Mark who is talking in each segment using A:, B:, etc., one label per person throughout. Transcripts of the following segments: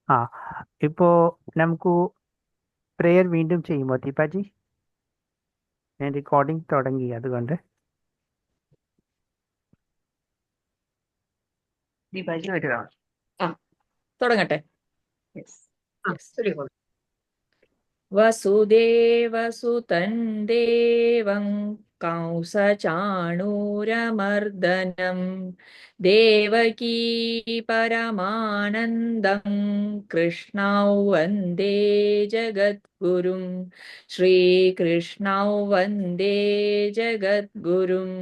A: ആ ഇപ്പോ നമുക്ക് പ്രെയർ വീണ്ടും ചെയ്യുമോ ദീപാജി? ഞാൻ റെക്കോർഡിംഗ് തുടങ്ങി അതുകൊണ്ട്.
B: ദീപാജി ഒരു തവണ. ആ തുടങ്ങട്ടെ. യെസ്. ശരി. വസുദേവസുതൻ ദേവം കംസചാണൂരമർദനം ദേവകീ പരമാനന്ദം കൃഷ്ണൗ വന്ദേ ജഗദ്ഗുരും ശ്രീകൃഷ്ണൗ വന്ദേ ജഗദ്ഗുരും.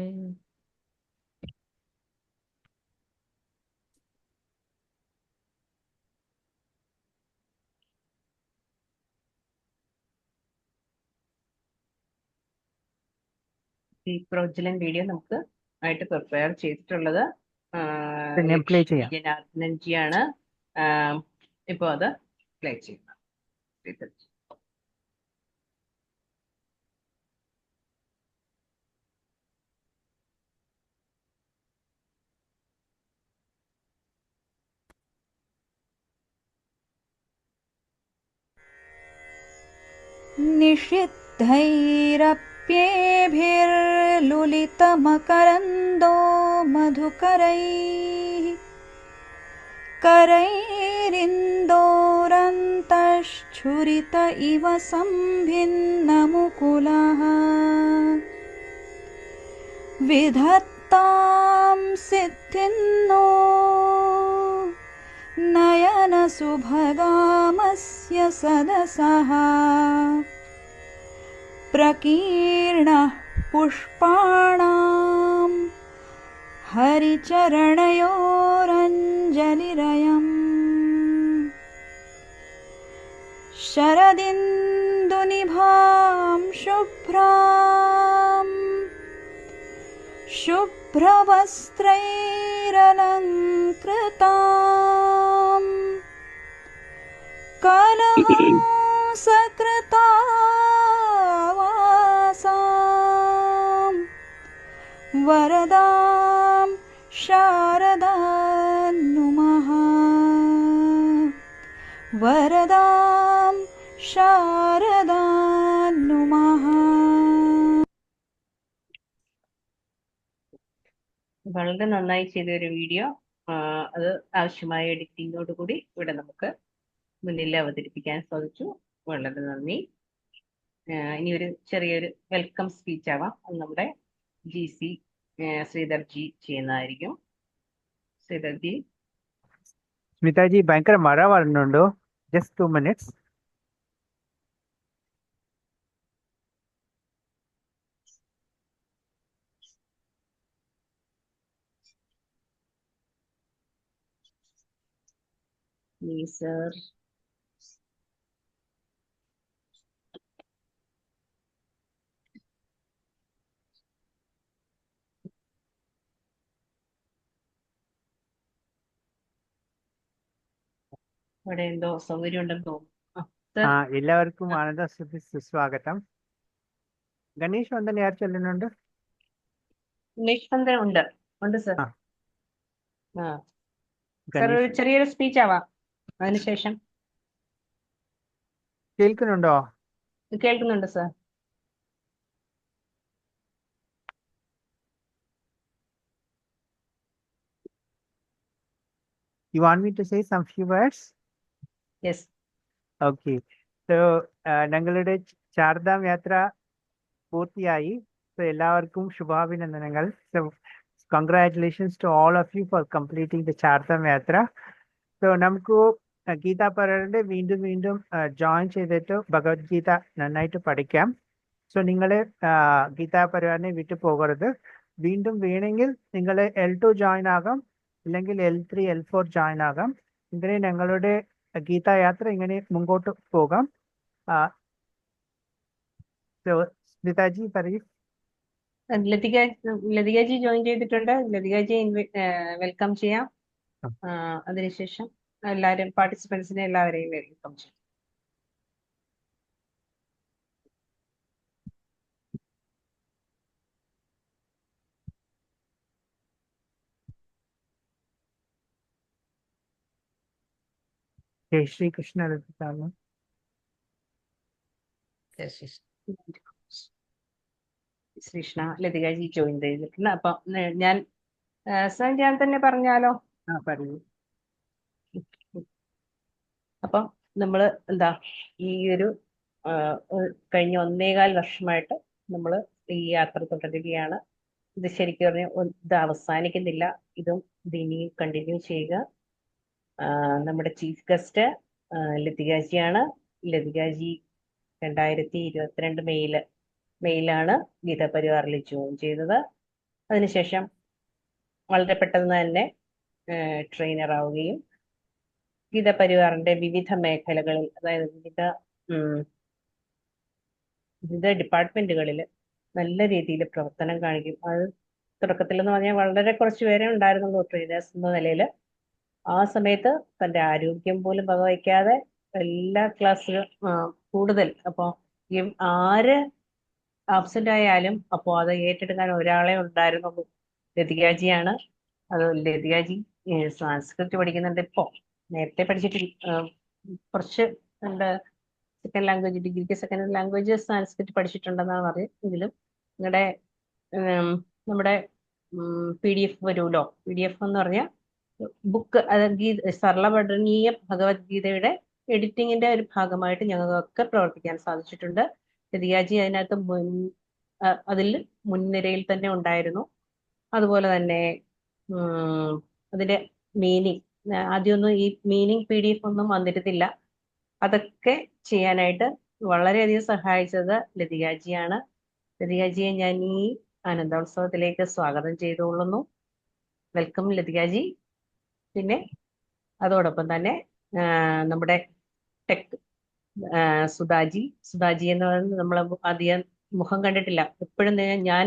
B: ഈ പ്രൊജ്വലൻ വീഡിയോ നമുക്ക് ആയിട്ട് പ്രിപ്പയർ ചെയ്തിട്ടുള്ളത്
A: ഞാൻ പ്ലേ
B: ലക്ഷ്മി
A: ചെയ്യാം.
B: ജനാർദ്ദനൻജിയാണ്. ഇപ്പോൾ അത് പ്ലേ ചെയ്യുന്നത്.
C: निषिद्धैरप्येभिर्लुलितमकरन्दो मधुकरैः करैरिन्दोरन्तश्छुरित इव सम्भिन्नमुकुलः विधत्तां सिद्धिन्नो नयनसुभगामस्य सदसः प्रकीर्णः पुष्पाणां हरिचरणयोरञ्जलिरयम् शरदिन्दुनिभां शुभ्रवस्त्रैरलङ्कृतां कलहंसकृतावासां वरदां शारदां नुमः वरदां शारदां नुमः.
B: വളരെ നന്നായി ചെയ്ത ഒരു വീഡിയോ. അത് ആവശ്യമായ എഡിറ്റിങ്ങോട് കൂടി ഇവിടെ നമുക്ക് മുന്നിൽ അവതരിപ്പിക്കാൻ സാധിച്ചു. വളരെ നന്ദി. ഇനി ഒരു ചെറിയൊരു വെൽക്കം സ്പീച്ച് ആവാം. അത് നമ്മുടെ GC ശ്രീധർജി ചെയ്യുന്നതായിരിക്കും. ശ്രീധർജി.
A: സ്മിതാജി, ഭയങ്കര മഴ വരുന്നുണ്ടോ? Just 2 minutes.
B: സർ. അവിടെ എന്തോ സൗകര്യം ഉണ്ടെന്ന് തോന്നുന്നു.
A: എല്ലാവർക്കും ആനന്ദ സുസ്വാഗതം. ഗണേഷ് വന്ദന ആർ ചൊല്ലുന്നുണ്ട്?
B: നിഷ്പന്ദൻ ഉണ്ട് ഉണ്ട് സർ.
A: ആ,
B: സർ ഒരു
A: ഗണേഷ്
B: ചെറിയൊരു സ്പീച്ച് ആവാം അതിനുശേഷം.
A: കേൾക്കുന്നുണ്ടോ?
B: കേൾക്കുന്നുണ്ട് sir.
A: You want me to say some few words?
B: Yes.
A: Okay. So, ഞങ്ങളുടെ ചാർധാം യാത്ര പൂർത്തിയായി. So, എല്ലാവർക്കും ശുഭാഭിനന്ദനങ്ങൾ. So, congratulations to all of you for completing the Chardham യാത്ര. So, നമുക്ക് ഗീതാ പാരായണന്റെ വീണ്ടും വീണ്ടും ജോയിൻ ചെയ്തിട്ട് ഭഗവത്ഗീത നന്നായിട്ട് പഠിക്കാം. സോ നിങ്ങൾ ഗീതാ പാരായണനെ വിട്ടു പോകരുത്. വീണ്ടും വേണമെങ്കിൽ നിങ്ങൾ L2 ജോയിൻ ആകാം, അല്ലെങ്കിൽ L3 L4 ജോയിൻ ആകാം. ഇങ്ങനെ ഞങ്ങളുടെ ഗീതാ യാത്ര ഇങ്ങനെ മുമ്പോട്ട് പോകാം. സ്മിതാജി പറയൂ.
B: ലതികജി ജോയിൻ ചെയ്തിട്ടുണ്ട്. ലതികജി വെൽക്കം ചെയ്യാം. അതിനുശേഷം എല്ലാവരും പാർട്ടിസിപ്പൻസിനെ എല്ലാവരെയും വെൽക്കം ചെയ്യാം.
A: ജയ് ശ്രീ കൃഷ്ണ ലതികാമ്മ.
B: ശ്രീകൃഷ്ണ ലതികാജി ജോയിൻ ചെയ്തിട്ടുണ്ട്. അപ്പൊ ഞാൻ ഞാൻ തന്നെ പറഞ്ഞാലോ?
A: പറയൂ.
B: അപ്പം നമ്മള് എന്താ ഈ ഒരു കഴിഞ്ഞ 1.25 വർഷമായിട്ട് നമ്മൾ ഈ യാത്ര തുടരുകയാണ്. ഇത് ശരിക്കും പറഞ്ഞാൽ ഇത് അവസാനിക്കുന്നില്ല. ഇത് ഇനിയും കണ്ടിന്യൂ ചെയ്യുക. നമ്മുടെ ചീഫ് ഗസ്റ്റ് ലതികാജിയാണ്. ലതികാജി 2022 മെയിലാണ് ഗീതാ പരിവാറിൽ ജോയിൻ ചെയ്തത്. അതിനുശേഷം വളരെ പെട്ടെന്ന് തന്നെ ട്രെയിനർ ആവുകയും ഗീതാ പരിവാറിന്റെ വിവിധ മേഖലകളിൽ, അതായത് വിവിധ ഡിപ്പാർട്ട്മെന്റുകളിൽ നല്ല രീതിയിൽ പ്രവർത്തനം കാണിക്കും. അത് തുടക്കത്തിൽ എന്ന് പറഞ്ഞാൽ വളരെ കുറച്ച് പേരെ ഉണ്ടായിരുന്നുള്ളൂ ട്രെയിനേഴ്സ് എന്ന നിലയിൽ. ആ സമയത്ത് തൻ്റെ ആരോഗ്യം പോലും വകവയ്ക്കാതെ എല്ലാ ക്ലാസ്സിലും കൂടുതൽ, അപ്പോൾ ഈ ആര് ആബ്സെന്റ് ആയാലും അപ്പോൾ അത് ഏറ്റെടുക്കാൻ ഒരാളെ ഉണ്ടായിരുന്നുള്ളൂ, ലതികാജിയാണ്. അത് ലതികാജി സംസ്കൃത് പഠിക്കുന്നുണ്ട്. ഇപ്പോൾ നേരത്തെ പഠിച്ചിട്ടില്ല, കുറച്ച് സെക്കൻഡ് ലാംഗ്വേജ്, ഡിഗ്രിക്ക് സെക്കൻഡ് ലാംഗ്വേജ് സംസ്കൃത് പഠിച്ചിട്ടുണ്ടെന്നാണ് അറിയാം. എങ്കിലും നമ്മുടെ PDF വരുമല്ലോ, PDF എന്ന് പറഞ്ഞാൽ ബുക്ക്, അത് സർളപഠനീയ ഭഗവത്ഗീതയുടെ എഡിറ്റിങ്ങിന്റെ ഒരു ഭാഗമായിട്ട് ഞങ്ങൾക്കൊക്കെ പ്രവർത്തിക്കാൻ സാധിച്ചിട്ടുണ്ട്. ലതികാജി അതിനകത്ത് അതിൽ മുൻനിരയിൽ തന്നെ ഉണ്ടായിരുന്നു. അതുപോലെ തന്നെ അതിന്റെ മീനിങ്, ആദ്യമൊന്നും ഈ മീനിങ് PDF ഒന്നും വന്നിരുന്നില്ല. അതൊക്കെ ചെയ്യാനായിട്ട് വളരെയധികം സഹായിച്ചത് ലതികാജിയാണ്. ലതികാജിയെ ഞാൻ ഈ ആനന്ദോത്സവത്തിലേക്ക് സ്വാഗതം ചെയ്തുകൊള്ളുന്നു. വെൽക്കം ലതികാജി. പിന്നെ അതോടൊപ്പം തന്നെ നമ്മുടെ ടെക് സുധാജി എന്ന് പറയുന്നത് നമ്മൾ അധികം മുഖം കണ്ടിട്ടില്ല. എപ്പോഴും ഞാൻ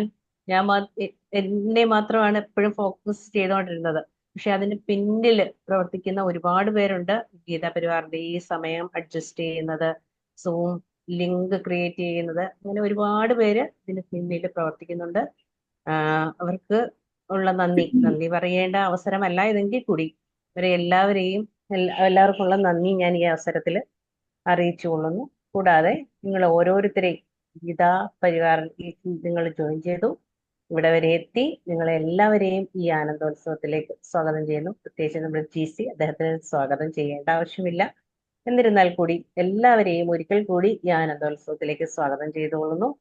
B: എന്നെ മാത്രമാണ് എപ്പോഴും ഫോക്കസ് ചെയ്തുകൊണ്ടിരുന്നത്. പക്ഷെ അതിന് പിന്നിൽ പ്രവർത്തിക്കുന്ന ഒരുപാട് പേരുണ്ട്. ഗീതാ പരിവാറിന്റെ ഈ സമയം അഡ്ജസ്റ്റ് ചെയ്യുന്നത്, സൂം ലിങ്ക് ക്രിയേറ്റ് ചെയ്യുന്നത്, അങ്ങനെ ഒരുപാട് പേര് ഇതിന് പിന്നിൽ പ്രവർത്തിക്കുന്നുണ്ട്. അവർക്ക് ഉള്ള നന്ദി പറയേണ്ട അവസരമല്ല ഇതെങ്കിൽ കൂടി ഇവരെ എല്ലാവർക്കുമുള്ള നന്ദി ഞാൻ ഈ അവസരത്തിൽ അറിയിച്ചു കൊള്ളുന്നു. കൂടാതെ നിങ്ങൾ ഓരോരുത്തരെയും ഗീതാ പരിവാറിൽ നിങ്ങൾ ജോയിൻ ചെയ്തു, ഇവിടെ വരെ എത്തി, നിങ്ങളെല്ലാവരെയും ഈ ആനന്ദോത്സവത്തിലേക്ക് സ്വാഗതം ചെയ്യുന്നു. പ്രത്യേകിച്ച് നമ്മുടെ GC, അദ്ദേഹത്തിന് സ്വാഗതം ചെയ്യേണ്ട ആവശ്യമില്ല. എന്നിരുന്നാൽ കൂടി എല്ലാവരെയും ഒരിക്കൽ കൂടി ഈ ആനന്ദോത്സവത്തിലേക്ക് സ്വാഗതം ചെയ്തുകൊള്ളുന്നു.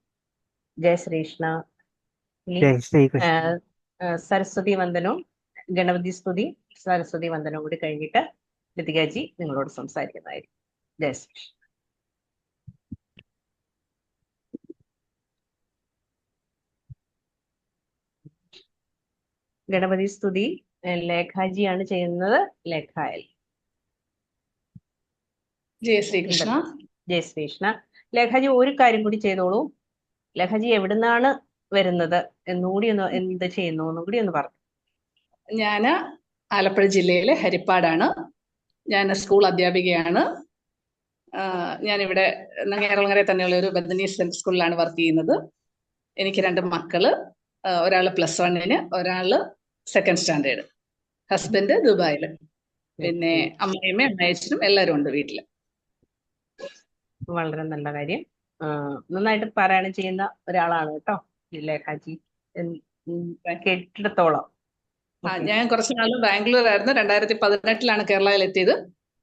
B: ജയ ശ്രീകൃഷ്ണ. സരസ്വതി വന്ദനവും ഗണപതി സ്തുതി, സരസ്വതി വന്ദനവും കൂടി കഴിഞ്ഞിട്ട് ലതികാജി നിങ്ങളോട് സംസാരിക്കുന്നതായിരിക്കും. ജയ ശ്രീകൃഷ്ണ. ഗണപതി സ്തുതി ലേഖാജിയാണ് ചെയ്യുന്നത്. ലേഖായൽ.
D: ജയ ശ്രീകൃഷ്ണ.
B: ജയ ശ്രീകൃഷ്ണ. ലേഖാജി ഒരു കാര്യം കൂടി ചെയ്തോളൂ. ലേഖാജി എവിടുന്നാണ് വരുന്നത് എന്നുകൂടി എന്ത് ചെയ്യുന്നു എന്നുകൂടി ഒന്ന് പറഞ്ഞു.
D: ഞാൻ ആലപ്പുഴ ജില്ലയിലെ ഹരിപ്പാടാണ്. ഞാൻ സ്കൂൾ അധ്യാപികയാണ്. ഞാനിവിടെ നങ്ങേറളങ്ങര തന്നെയുള്ള ഒരു ബദനീസ് സ്കൂളിലാണ് വർക്ക് ചെയ്യുന്നത്. എനിക്ക് 2 മക്കള്, ഒരാള് +1-ന്, ഒരാള് 2nd സ്റ്റാൻഡേർഡ്. ഹസ്ബൻഡ് ദുബായില്. പിന്നെ അമ്മയമ്മയും അമ്മയച്ചനും എല്ലാവരും ഉണ്ട് വീട്ടില്.
B: വളരെ നല്ല കാര്യം. നന്നായിട്ട് പാരായണം ചെയ്യുന്ന ഒരാളാണ് കേട്ടോ ലേഖാജി, കേട്ടിടത്തോളം.
D: ഞാൻ കുറച്ചു നാൾ ബാംഗ്ലൂരായിരുന്നു. 2018-ലാണ് കേരളയിൽ എത്തിയത്.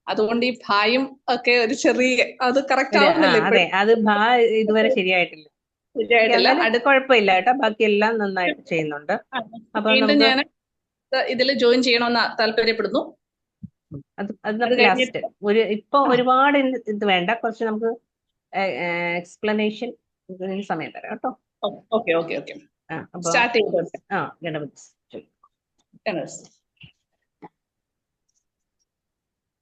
D: അതുകൊണ്ട് ഈ ഭായും ഒക്കെ ഒരു ചെറിയ അത് കറക്റ്റ് ആവുന്നില്ല.
B: അതെ, അത് ഇതുവരെ ശരിയായിട്ടില്ല. അത് കുഴപ്പമില്ല കേട്ടോ, ബാക്കി എല്ലാം നന്നായിട്ട് ചെയ്യുന്നുണ്ട്. അപ്പൊ
D: വീണ്ടും ഞാൻ ഇതിൽ ജോയിൻ ചെയ്യണമെന്ന് താല്പര്യപ്പെടുന്നു.
B: ഇപ്പൊ ഒരുപാട് ഇത് വേണ്ട, കുറച്ച് നമുക്ക് എക്സ്പ്ലനേഷൻ സമയം തരാം കേട്ടോ.
D: Okay okay okay. സ്റ്റാർട്ട് ചെയ്തോട്ടെ.
B: ഗണപതി.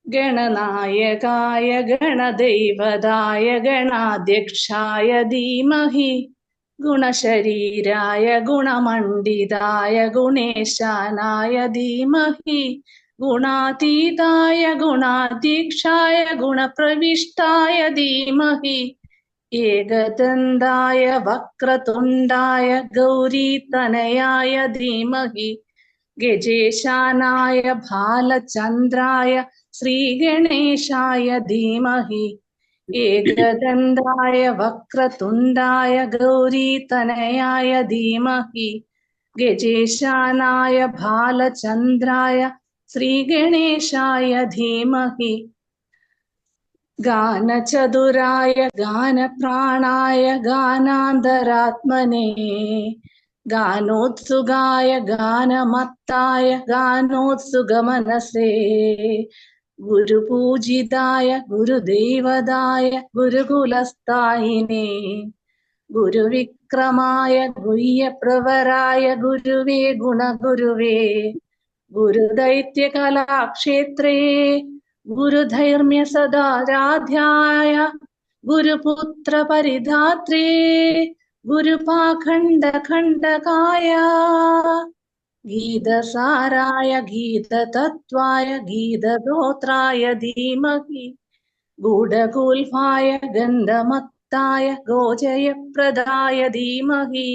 D: ഗണനായകായ ഗണദൈവതായ ഗണാധ്യക്ഷായ ധീമഹി ഗുണശരീരായ ഗുണമണ്ഡിതായ ഗുണേശാനായ ധീമഹി ഗുണാതീതായ ഗുണാധ്യക്ഷായ ഗുണപ്രവിഷ്ടായ ധീമഹി ഏകദന്തായ വക്രതുണ്ടായ ഗൗരീതനയായ ധീമഹി ഗജേശാനായ ബാലചന്ദ്രായ ശ്രീഗണേശായ ധീമഹി ഏകദന്തായ വക്രതുണ്ടായ ഗൗരീതനയായ ധീമഹി ഗജേശാനായ ബാലചന്ദ്രായ ശ്രീഗണേശായ ധീമഹി ഗാനചതുരായ ഗാനപ്രാണായ ഗാനാന്തരാത്മനെ ഗാനോത്സുകായ ഗാനമത്തായ ഗാനോത്സുകമനസേ ഗുരുപൂജിതായ ഗുരുദേവതായ ഗുരുകുലസ്ഥായിനേ ഗുരുവിക്രമായ ഗുഹ്യപ്രവരായ ഗുരുവേ ഗുണഗുരുവേ ഗുരുദൈത്യകലാക്ഷേത്രേ ഗുരുധൈർമ്യ സദാരാധ്യായ ഗുരുപുത്ര പരിധാത്രേ ഗുരുപാഖണ്ഡ ഖണ്ഡകായ ഗീതസാരായ ഗീതതത്വായ ഗീതഗോത്രായ ധീമഹി ഗൂഢഗുൽഫായ ഗന്ധമത്തായ ഗോചയപ്രദായ ധീമഹി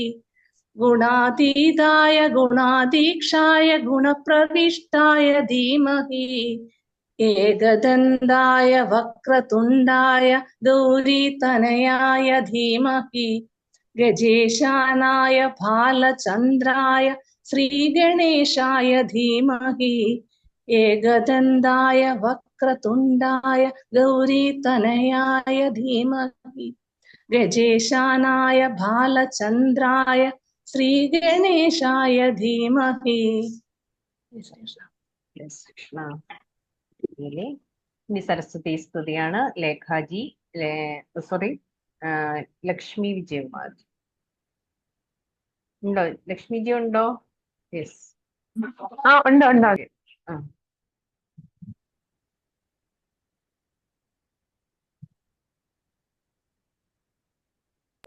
D: ഗുണാതീതായ ഗുണാധീക്ഷായ ഗുണപ്രവിഷ്ടായ ധീമഹി ഏകദന്തായ വക്രതുണ്ടായ ഗൗരീതനയായ ധീമഹി ഗജേശാനായ ബാലചന്ദ്രായ ശ്രീഗണേശായ ധീമഹി ഏകദന്തായ വക്രതുണ്ടായ ഗൗരീതനയായ ധീമഹി ഗജേശാനായ ബാലചന്ദ്രായ ശ്രീഗണേശായ ധീമഹി.
B: കൃഷ്ണ. ഇനി സരസ്വതി സ്തുതിയാണ്. ലേഖാജി സോറി ലക്ഷ്മി വിജയകുമാർ ഉണ്ടോ? ലക്ഷ്മിജി ഉണ്ടോ? യെസ്,
E: ഉണ്ട് ഉണ്ട്.
B: ആ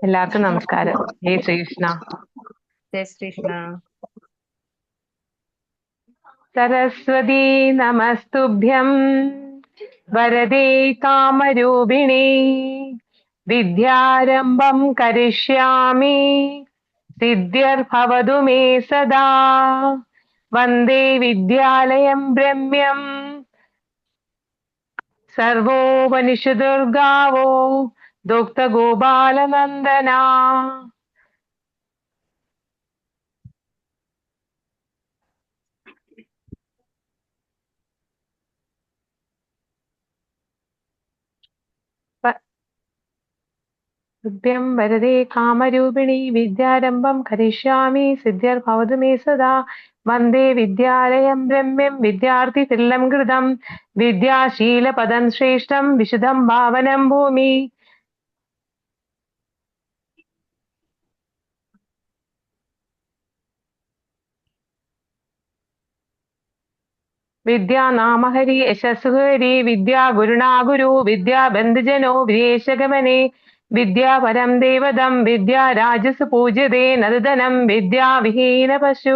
E: എല്ലാവർക്കും നമസ്കാരം. ജയ് ശ്രീകൃഷ്ണ.
B: ജയ ശ്രീകൃഷ്ണ.
E: സരസ്വതി നമസ്തുഭ്യം വരദേ കാമരൂപിണി വിദ്യാരംഭം കരിഷ്യാമി സിദ്ധ്യർഭവതു മേ സദാ വന്ദേ വിദ്യാലയം രമ്യം സർവോപനിഷദുർഗാവോ ദുഗ്ധ ഗോപാലനന്ദന. തുഭ്യം വരദേ കാമരൂപിണി വിദ്യാരംഭം കരിഷ്യാമി സിദ്ധ്യർഭവതു മേ സദാ വന്ദേ വിദ്യാലയം രമ്യം വിദ്യാർത്ഥി തുല്യം കൃതം വിദ്യാശീലപദം ശ്രേഷ്ഠം വിശുദ്ധം ഭാവനം ഭൂമി. വിദ്യാ നാമഹരി യശസ്സുഹരി വിദ്യാ ഗുരുണാ ഗുരു വിദ്യാ ബന്ധുജനോ വിദേശഗമനെ വിദ്യാ പരം ദേവതം വിദ്യാ രാജസ് പൂജ്യതേ നദനം വിദ്യാ വിഹീന പശു.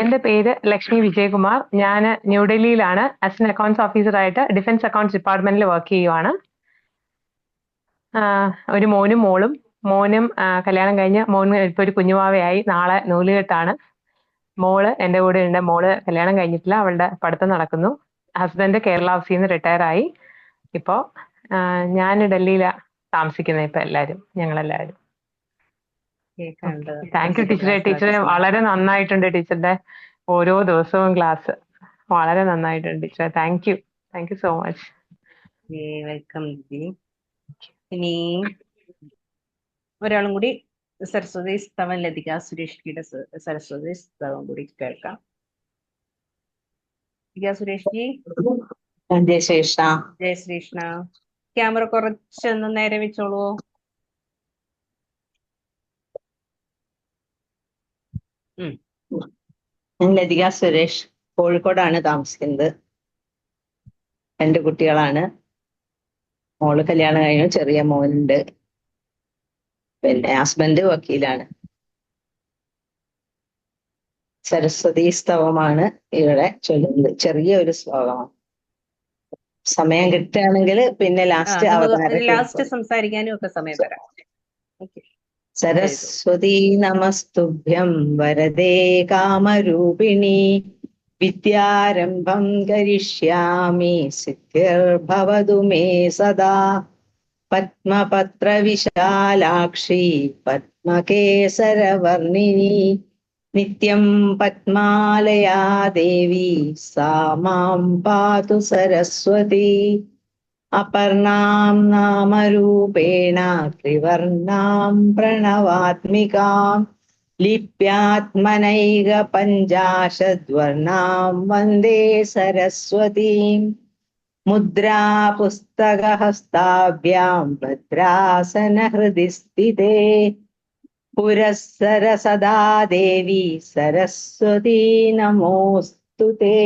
E: എന്റെ പേര് ലക്ഷ്മി വിജയകുമാർ. ഞാൻ ന്യൂഡൽഹിയിലാണ് അസിസ്റ്റന്റ് അക്കൗണ്ട്സ് ഓഫീസറായിട്ട് ഡിഫൻസ് അക്കൗണ്ട്സ് ഡിപ്പാർട്ട്മെന്റിൽ വർക്ക് ചെയ്യുവാണ്. ഒരു മോനും മോളും. മോനും കല്യാണം കഴിഞ്ഞ് മോന് ഇപ്പൊ ഒരു കുഞ്ഞുവാവയായി. നാളെ നൂലുകെട്ടാണ്. മോള് എൻ്റെ കൂടെ ഉണ്ട്. മോള് കല്യാണം കഴിഞ്ഞിട്ടില്ല, അവളുടെ പഠിത്തം നടക്കുന്നു. ഹസ്ബൻഡ് കേരള ഹൗസിൽ നിന്ന് റിട്ടയർ ആയി. ഇപ്പോ ഞാൻ ഡൽഹിയിലാ താമസിക്കുന്നത്. ഇപ്പൊ ഞങ്ങളെല്ലാവരും. താങ്ക് യു ടീച്ചറെ. ടീച്ചറെ വളരെ നന്നായിട്ടുണ്ട്. ടീച്ചറുടെ ഓരോ ദിവസവും ക്ലാസ് വളരെ നന്നായിട്ടുണ്ട് ടീച്ചറെ. Thank you so much.
B: Welcome. ഇനി ഒരാളും കൂടി സരസ്വതി സ്തവം ലതിക സുരേഷ്ജിയുടെ സരസ്വതി സ്തവം കൂടി കേൾക്കാം. ലതിക സുരേഷ് ജി.
F: ജയ ശ്രീകൃഷ്ണ.
B: ജയ ശ്രീകൃഷ്ണ. ക്യാമറ കുറച്ചൊന്ന് നേരെ വെച്ചോളൂ.
F: ഞാൻ ലതിക സുരേഷ്, കോഴിക്കോടാണ് താമസിക്കുന്നത്. 2 കുട്ടികളാണ്. മോള് കല്യാണം കഴിഞ്ഞു, ചെറിയ മോനുണ്ട്. പിന്നെ ഹസ്ബൻഡ് വക്കീലാണ്. സരസ്വതി സ്തവമാണ് ഇവിടെ ചൊല്ലുന്നത്. ചെറിയ ഒരു ശ്ലോകമാണ്. സമയം കിട്ടുകയാണെങ്കിൽ പിന്നെ ലാസ്റ്റ്
B: ലാസ്റ്റ് സംസാരിക്കാനും ഒക്കെ സമയം തരാം. ഓക്കെ.
F: സരസ്വതീ നമസ്തുഭ്യം വരദേ കാമരൂപിണി വിദ്യാരംഭം കരിഷ്യാമി സിദ്ധിർഭവതു മേ സദാ പത്മപത്രവിശാലാക്ഷി പത്മകേസരവർണിനി നിത്യം പത്മാലയാ ദേവി സാ മാം പാതു സരസ്വതി അപർണാം നാമരൂപേണ ത്രിവർണാം പ്രണവാത്മികാം ലിപ്യാത്മനൈക പഞ്ചാശദ്വർണാം വന്ദേ സരസ്വതീം മുദ്രാ പുസ്തകഹസ്താഭ്യാം ഭദ്രാസനഹൃദി സ്ഥിതേ പുരസ്സര സദാ ദേവി സരസ്വതീ നമോസ്തുതേ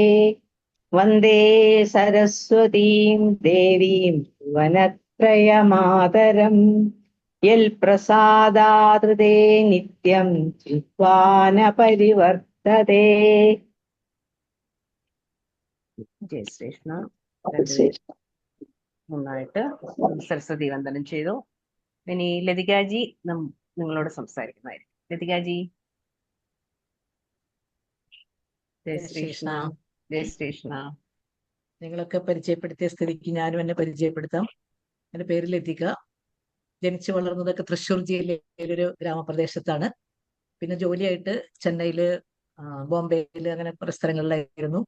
F: വന്ദേ സരസ്വതീം ദേവീം വനത്രയമാതരം യൽ പ്രസാദാതൃതേ നിത്യം ചിത്വാന പരിവർത്തതേ.
B: ജയ ശ്രീകൃഷ്ണ. നന്നായിട്ട് സരസ്വതി വന്ദനം ചെയ്തു. ഇനി ലതികാജി നിങ്ങളോട് സംസാരിക്കുന്നതായിരിക്കും. ലതികാജി. ജയ ശ്രീകൃഷ്ണ. ജയ ശ്രീകൃഷ്ണ.
G: നിങ്ങളൊക്കെ പരിചയപ്പെടുത്തിയ സ്ഥിതിക്ക് ഞാനും എന്നെ പരിചയപ്പെടുത്താം. എൻ്റെ പേര് ലതിക. ജനിച്ചു വളർന്നതൊക്കെ തൃശ്ശൂർ ജില്ലയിലെ ഒരു ഗ്രാമപ്രദേശത്താണ്. പിന്നെ ജോലിയായിട്ട് ചെന്നൈയില്, ബോംബെയില്, അങ്ങനെ പല സ്ഥലങ്ങളിലായിരുന്നു.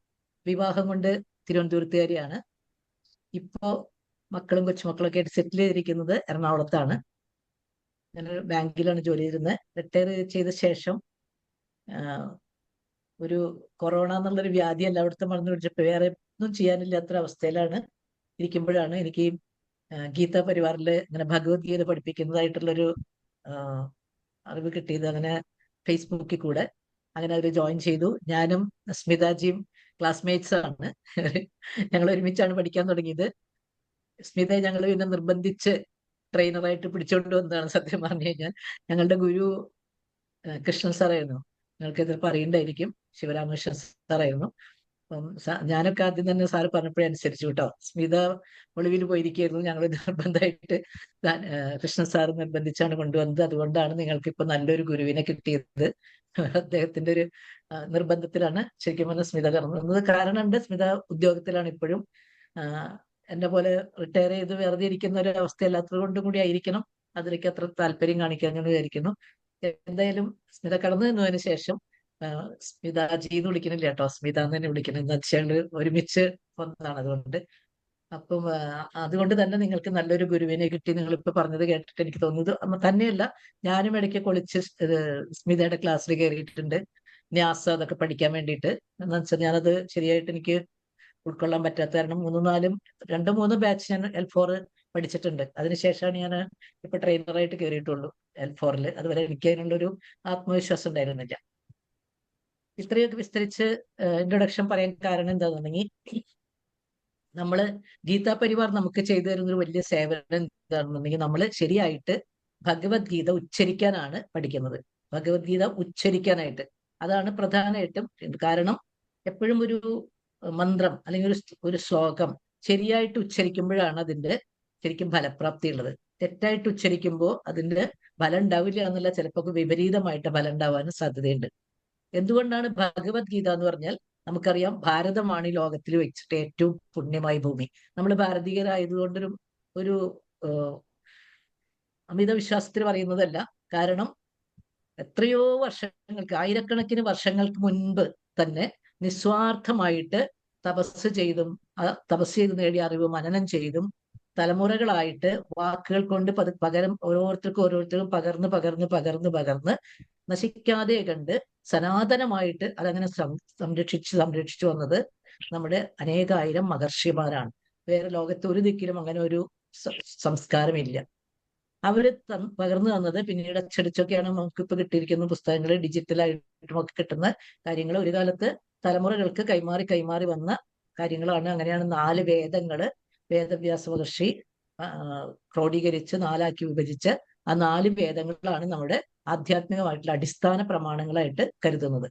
G: വിവാഹം കൊണ്ട് തിരുവനന്തപുരത്തുകാരിയാണ്. ഇപ്പോ മക്കളും കൊച്ചുമക്കളൊക്കെ ആയിട്ട് സെറ്റിൽ ചെയ്തിരിക്കുന്നത് എറണാകുളത്താണ്. ഞാനൊരു ബാങ്കിലാണ് ജോലി ചെയ്തിരുന്നത്. റിട്ടയർ ചെയ്ത ശേഷം ഒരു കൊറോണ എന്നുള്ളൊരു വ്യാധി എല്ലായിടത്തും വന്നു പിടിച്ചപ്പോൾ വേറെ ഒന്നും ചെയ്യാനില്ലാത്തൊരവസ്ഥയിലാണ് ഇരിക്കുമ്പോഴാണ് എനിക്ക് ഗീത പരിവാറിൽ ഇങ്ങനെ ഭഗവത്ഗീത പഠിപ്പിക്കുന്നതായിട്ടുള്ളൊരു അറിവ് കിട്ടിയത്. അങ്ങനെ ഫേസ്ബുക്കിൽ കൂടെ അങ്ങനെ അവർ ജോയിൻ ചെയ്തു. ഞാനും സ്മിതാജിയും ക്ലാസ്മേറ്റ്സ് ആണ്. ഞങ്ങൾ ഒരുമിച്ചാണ് പഠിക്കാൻ തുടങ്ങിയത്. സ്മിതയെ ഞങ്ങൾ പിന്നെ നിർബന്ധിച്ച് ട്രെയിനറായിട്ട് പിടിച്ചോണ്ട് വന്നതാണ് സത്യം പറഞ്ഞു കഴിഞ്ഞാൽ. ഞങ്ങളുടെ ഗുരു കൃഷ്ണൻ സാറായിരുന്നു. നിങ്ങൾക്ക് ഇതിപ്പോൾ അറിയണ്ടായിരിക്കും. ശിവരാമകൃഷ്ണൻ സാറായിരുന്നു. അപ്പം ഞാനൊക്കെ ആദ്യം തന്നെ സാറ് പറഞ്ഞപ്പോഴേ അനുസരിച്ചു കേട്ടോ. സ്മിത ഒളിവിൽ പോയിരിക്കുകയായിരുന്നു. ഞങ്ങൾ നിർബന്ധമായിട്ട് കൃഷ്ണൻ സാർ നിർബന്ധിച്ചാണ് കൊണ്ടുവന്നത്. അതുകൊണ്ടാണ് നിങ്ങൾക്ക് ഇപ്പൊ നല്ലൊരു ഗുരുവിനെ കിട്ടിയത്. അദ്ദേഹത്തിന്റെ ഒരു നിർബന്ധത്തിലാണ് ശരിക്കും പറഞ്ഞ സ്മിത കടന്നത്. കാരണമുണ്ട്, സ്മിത ഉദ്യോഗത്തിലാണ് ഇപ്പോഴും. എന്നെ പോലെ റിട്ടയർ ചെയ്ത് വെറുതെ ഇരിക്കുന്ന ഒരു അവസ്ഥയല്ലാത്തത് കൊണ്ടും കൂടി ആയിരിക്കണം അതിലേക്ക് അത്ര താല്പര്യം കാണിക്കാൻ ഞാൻ വിചാരിക്കുന്നു. എന്തായാലും സ്മിത കടന്നു നിന്നതിന് ശേഷം സ്മിതാജി എന്ന് വിളിക്കണില്ല കേട്ടോ, സ്മിത എന്ന് തന്നെ വിളിക്കണം. എന്ന് വെച്ചാൽ ഒരുമിച്ച് വന്നതാണ്. അപ്പം അതുകൊണ്ട് തന്നെ നിങ്ങൾക്ക് നല്ലൊരു ഗുരുവിനെ കിട്ടി. നിങ്ങൾ ഇപ്പൊ പറഞ്ഞത് കേട്ടിട്ട് എനിക്ക് തോന്നുന്നത് തന്നെയല്ല, ഞാനും ഇടയ്ക്ക് കൊളിച്ച് സ്മിതയുടെ ക്ലാസ്സിൽ കയറിയിട്ടുണ്ട്. ന്യാസ അതൊക്കെ പഠിക്കാൻ വേണ്ടിയിട്ട്. എന്ന് വെച്ചാൽ ഞാനത് ശരിയായിട്ട് എനിക്ക് ഉൾക്കൊള്ളാൻ പറ്റാത്ത കാരണം 2-3 ബാച്ച് ഞാൻ L4 പഠിച്ചിട്ടുണ്ട്. അതിനുശേഷമാണ് ഞാൻ ഇപ്പൊ ട്രെയിനറായിട്ട് കയറിയിട്ടുള്ളൂ L4. അതുവരെ എനിക്ക് അതിനുള്ളൊരു ആത്മവിശ്വാസം ഉണ്ടായിരുന്നില്ല. ഇത്രയൊക്കെ വിസ്തരിച്ച് ഇൻട്രൊഡക്ഷൻ പറയാൻ കാരണം എന്താണെന്നുണ്ടെങ്കിൽ, നമ്മള് ഗീതാ പരിവാർ നമുക്ക് ചെയ്തു തരുന്ന ഒരു വലിയ സേവനം എന്താണെന്നുണ്ടെങ്കിൽ, നമ്മൾ ശരിയായിട്ട് ഭഗവത്ഗീത ഉച്ചരിക്കാനാണ് പഠിക്കുന്നത്. ഭഗവത്ഗീത ഉച്ചരിക്കാനായിട്ട് അതാണ് പ്രധാനമായിട്ടും. കാരണം എപ്പോഴും ഒരു മന്ത്രം അല്ലെങ്കിൽ ഒരു ശ്ലോകം ശരിയായിട്ട് ഉച്ചരിക്കുമ്പോഴാണ് അതിന്റെ ശരിക്കും ഫലപ്രാപ്തി ഉള്ളത്. തെറ്റായിട്ട് ഉച്ചരിക്കുമ്പോൾ അതിന്റെ ഫലം ഉണ്ടാവില്ല എന്നല്ല, ചിലപ്പോൾ വിപരീതമായിട്ട് ഫലം ഉണ്ടാവാനും സാധ്യതയുണ്ട്. എന്തുകൊണ്ടാണ് ഭഗവത്ഗീത എന്ന് പറഞ്ഞാൽ, നമുക്കറിയാം ഭാരതമാണ് ഈ ലോകത്തിൽ വെച്ചിട്ട് ഏറ്റവും പുണ്യമായ ഭൂമി. നമ്മൾ ഭാരതീയരായതുകൊണ്ടൊരു ഒരു അമിത വിശ്വാസത്തിൽ പറയുന്നതല്ല. കാരണം എത്രയോ വർഷങ്ങൾക്ക്, ആയിരക്കണക്കിന് വർഷങ്ങൾക്ക് മുൻപ് തന്നെ നിസ്വാർത്ഥമായിട്ട് തപസ് ചെയ്തും തപസ് ചെയ്ത് നേടിയ അറിവ് മനനം ചെയ്തും തലമുറകളായിട്ട് വാക്കുകൾ കൊണ്ട് ഓരോരുത്തർക്കും പകർന്ന് നശിക്കാതെ കണ്ട് സനാതനമായിട്ട് അതങ്ങനെ സംരക്ഷിച്ചു വന്നത് നമ്മുടെ അനേകായിരം മഹർഷിമാരാണ്. വേറെ ലോകത്ത് ഒരു ദിക്കിലും അങ്ങനെ ഒരു സംസ്കാരമില്ല. അവര് പകർന്നു തന്നത് പിന്നീട് അച്ചടിച്ചൊക്കെയാണ് നമുക്കിപ്പോൾ കിട്ടിയിരിക്കുന്ന പുസ്തകങ്ങൾ, ഡിജിറ്റലായിട്ടും ഒക്കെ കിട്ടുന്ന കാര്യങ്ങൾ. ഒരു കാലത്ത് തലമുറകൾക്ക് കൈമാറി വന്ന കാര്യങ്ങളാണ്. അങ്ങനെയാണ് 4 വേദങ്ങള് വേദവ്യാസ മഹർഷി ക്രോഡീകരിച്ച് 4ആക്കി വിഭജിച്ച് ആ 4 വേദങ്ങളാണ് നമ്മുടെ ആധ്യാത്മികമായിട്ടുള്ള അടിസ്ഥാന പ്രമാണങ്ങളായിട്ട് കരുതുന്നത്.